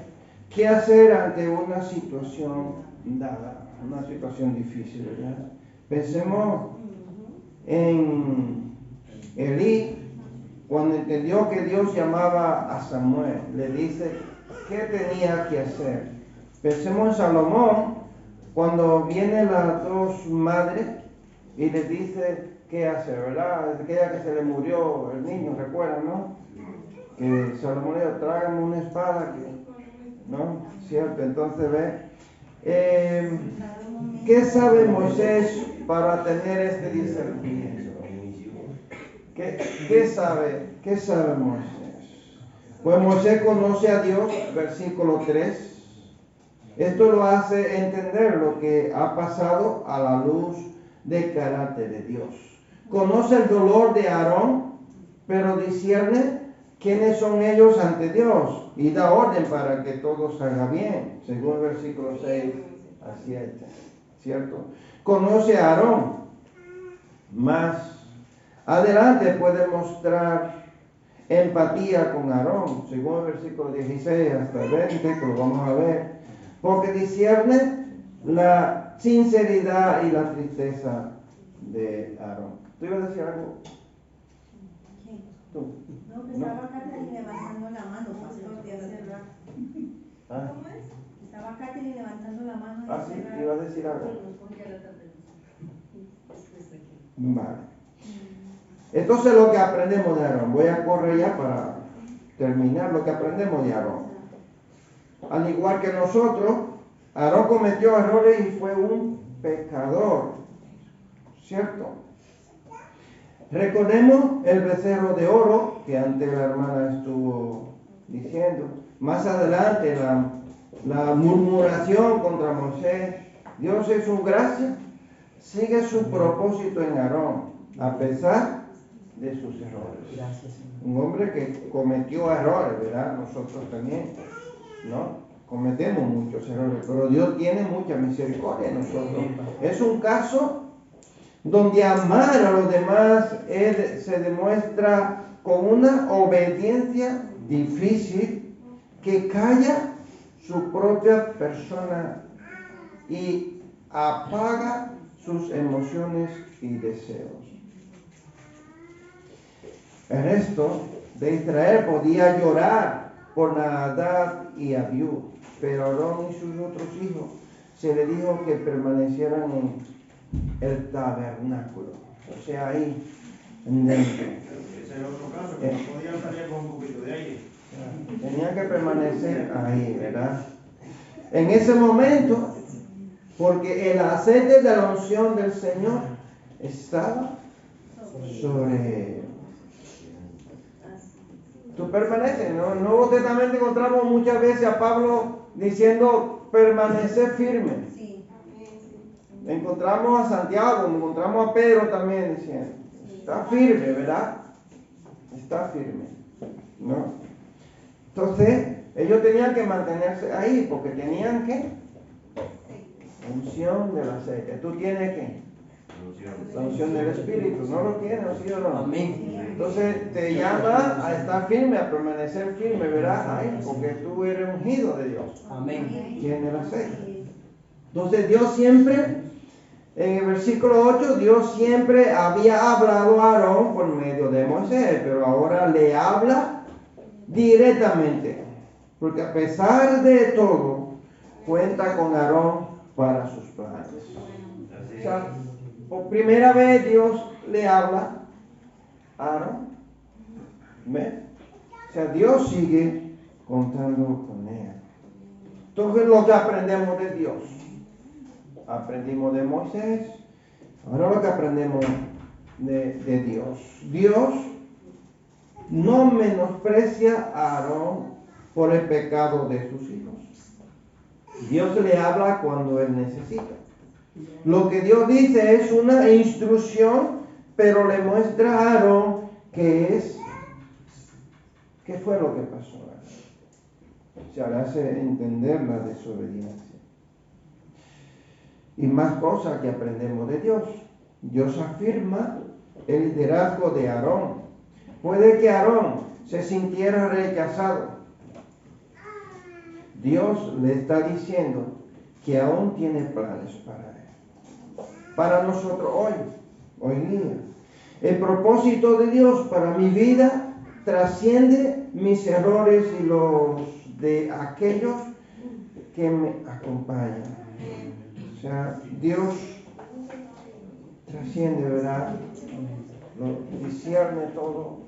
qué hacer ante una situación dada, una situación difícil, ¿verdad? Pensemos en Elí, cuando entendió que Dios llamaba a Samuel, le dice qué tenía que hacer. Pensemos en Salomón, cuando vienen las dos madres y le dice qué hacer, ¿verdad? Aquella que se le murió el niño, ¿recuerdan, no? Que Salomón le dijo, tráigame una espada, ¿no? ¿Cierto? Entonces ve, ¿qué sabe Moisés para tener este discernimiento? ¿Qué sabe Moisés? Pues Moisés conoce a Dios, versículo 3. Esto lo hace entender lo que ha pasado a la luz del carácter de Dios. Conoce el dolor de Aarón, pero discierne quiénes son ellos ante Dios y da orden para que todo salga bien, según el versículo 6 a 7, ¿cierto? Conoce a Aarón, más adelante puede mostrar empatía con Aarón, según el versículo 16 hasta el 20, que lo vamos a ver, porque discierne la sinceridad y la tristeza de Aarón. ¿Tú ibas a decir algo? ¿Tú? No, que estaba Catherine levantando la mano, pastor, de hace rato. ¿Ah? ¿Cómo es? Estaba Catherine levantando la mano. Ah, sí, iba a decir algo. Vale. Entonces lo que aprendemos de Aarón, voy a correr ya para terminar lo que aprendemos de Aarón. Al igual que nosotros, Aarón cometió errores y fue un pecador, ¿cierto? Recordemos el becerro de oro que antes la hermana estuvo diciendo. Más adelante la murmuración contra Moisés. Dios en su gracia sigue su propósito en Aarón, a pesar de sus errores. Gracias. Un hombre que cometió errores, ¿verdad? Nosotros también, ¿no? Cometemos muchos errores, pero Dios tiene mucha misericordia en nosotros. Es un caso donde amar a los demás se demuestra con una obediencia difícil que calla su propia persona y apaga sus emociones y deseos. El resto de Israel podía llorar por Nadab y Abiú, pero Aarón y sus otros hijos se le dijo que permanecieran en el tabernáculo, o sea, ahí dentro. Ese es otro caso, que no podían salir con un poquito de aire. Tenían que permanecer ahí, ¿verdad? En ese momento, porque el aceite de la unción del Señor estaba sobre ellos. Tú permaneces, ¿no? En el Nuevo Testamento encontramos muchas veces a Pablo diciendo permanecer firme. Encontramos a Santiago, encontramos a Pedro también diciendo, está firme, ¿verdad? Está firme, ¿no? Entonces, ellos tenían que mantenerse ahí porque tenían que unción del aceite. ¿Tú tienes qué? La unción del Espíritu, ¿no lo tienes, ¿sí o no? Amén. Entonces te llama a estar firme, a permanecer firme, ¿verdad? Ahí, porque tú eres ungido de Dios. Amén. Tienes el aceite. Entonces Dios siempre, en el versículo 8, Dios siempre había hablado a Aarón por medio de Moisés, pero ahora le habla directamente, porque a pesar de todo, cuenta con Aarón para sus planes. O sea, por primera vez Dios le habla a Aarón. ¿Ve? O sea, Dios sigue contando con él. Entonces, lo que aprendemos de Dios, aprendimos de Moisés, ahora lo que aprendemos de Dios. Dios no menosprecia a Aarón por el pecado de sus hijos. Dios le habla cuando él necesita. Lo que Dios dice es una instrucción, pero le muestra a Aarón qué fue lo que pasó. Se le hace entender la desobediencia. Y más cosas que aprendemos de Dios. Dios afirma el liderazgo de Aarón. Puede que Aarón se sintiera rechazado. Dios le está diciendo que aún tiene planes para él. Para nosotros hoy día. El propósito de Dios para mi vida trasciende mis errores y los de aquellos que me acompañan. O sea, Dios trasciende, ¿verdad? Discierne todo,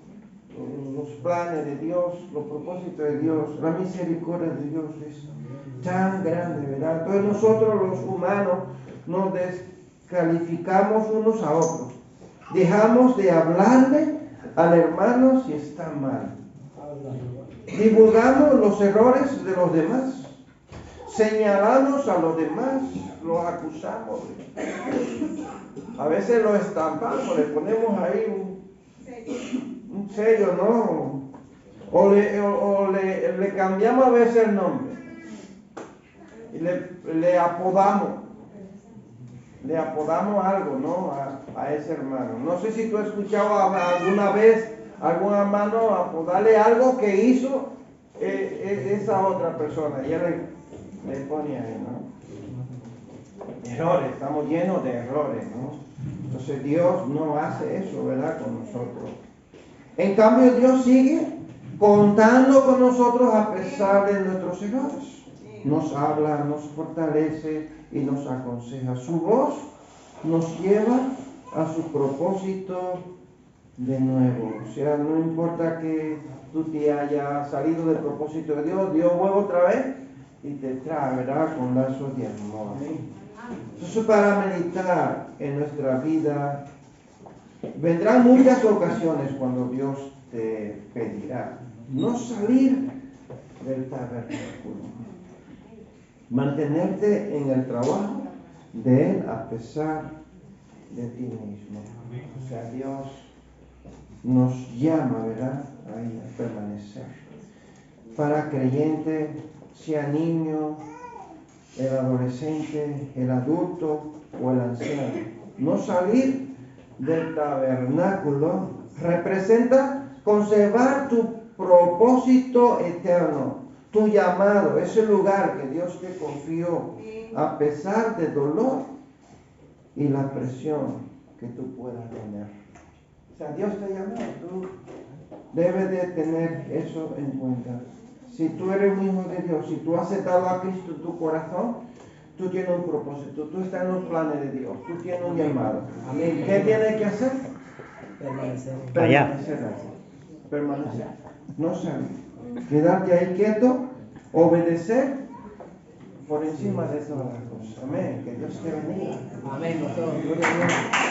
los planes de Dios, los propósitos de Dios, la misericordia de Dios es tan grande, ¿verdad? Entonces nosotros los humanos nos descalificamos unos a otros. Dejamos de hablarle al hermano si está mal. Divulgamos los errores de los demás. Señalamos a los demás, los acusamos. A veces los estampamos, le ponemos ahí un sello, ¿no? O le cambiamos a veces el nombre. Y le apodamos. Le apodamos algo, ¿no? A ese hermano. No sé si tú has escuchado alguna vez algún hermano apodarle algo que hizo esa otra persona. Y él le pone ahí, ¿no? Errores, estamos llenos de errores, ¿no? Entonces Dios no hace eso, ¿verdad? Con nosotros. En cambio, Dios sigue contando con nosotros a pesar de nuestros errores. Nos habla, nos fortalece y nos aconseja. Su voz nos lleva a su propósito de nuevo. O sea, no importa que tú te hayas salido del propósito de Dios, Dios vuelve otra vez y te trae, ¿verdad? Con lazos de amor. Entonces, para meditar en nuestra vida, vendrán muchas ocasiones cuando Dios te pedirá no salir del tabernáculo. Mantenerte en el trabajo de Él a pesar de ti mismo. O sea, Dios nos llama, ¿verdad? Ahí a permanecer. Para creyente, sea niño, el adolescente, el adulto o el anciano. No salir del tabernáculo representa conservar tu propósito eterno. Tu llamado, ese lugar que Dios te confió, a pesar del dolor y la presión que tú puedas tener. O sea, Dios te llamó, tú Debes de tener eso en cuenta. Si tú eres un hijo de Dios, si tú has aceptado a Cristo en tu corazón, tú tienes un propósito, tú estás en los planes de Dios, tú tienes un llamado. Amén. ¿Qué tienes que hacer? Permanecer. Permanecer ahí. Permanecer. No salir. Quedarte ahí quieto, obedecer por encima de todas las cosas. Amén. Que Dios te bendiga. Amén, pastor. Gloria a Dios.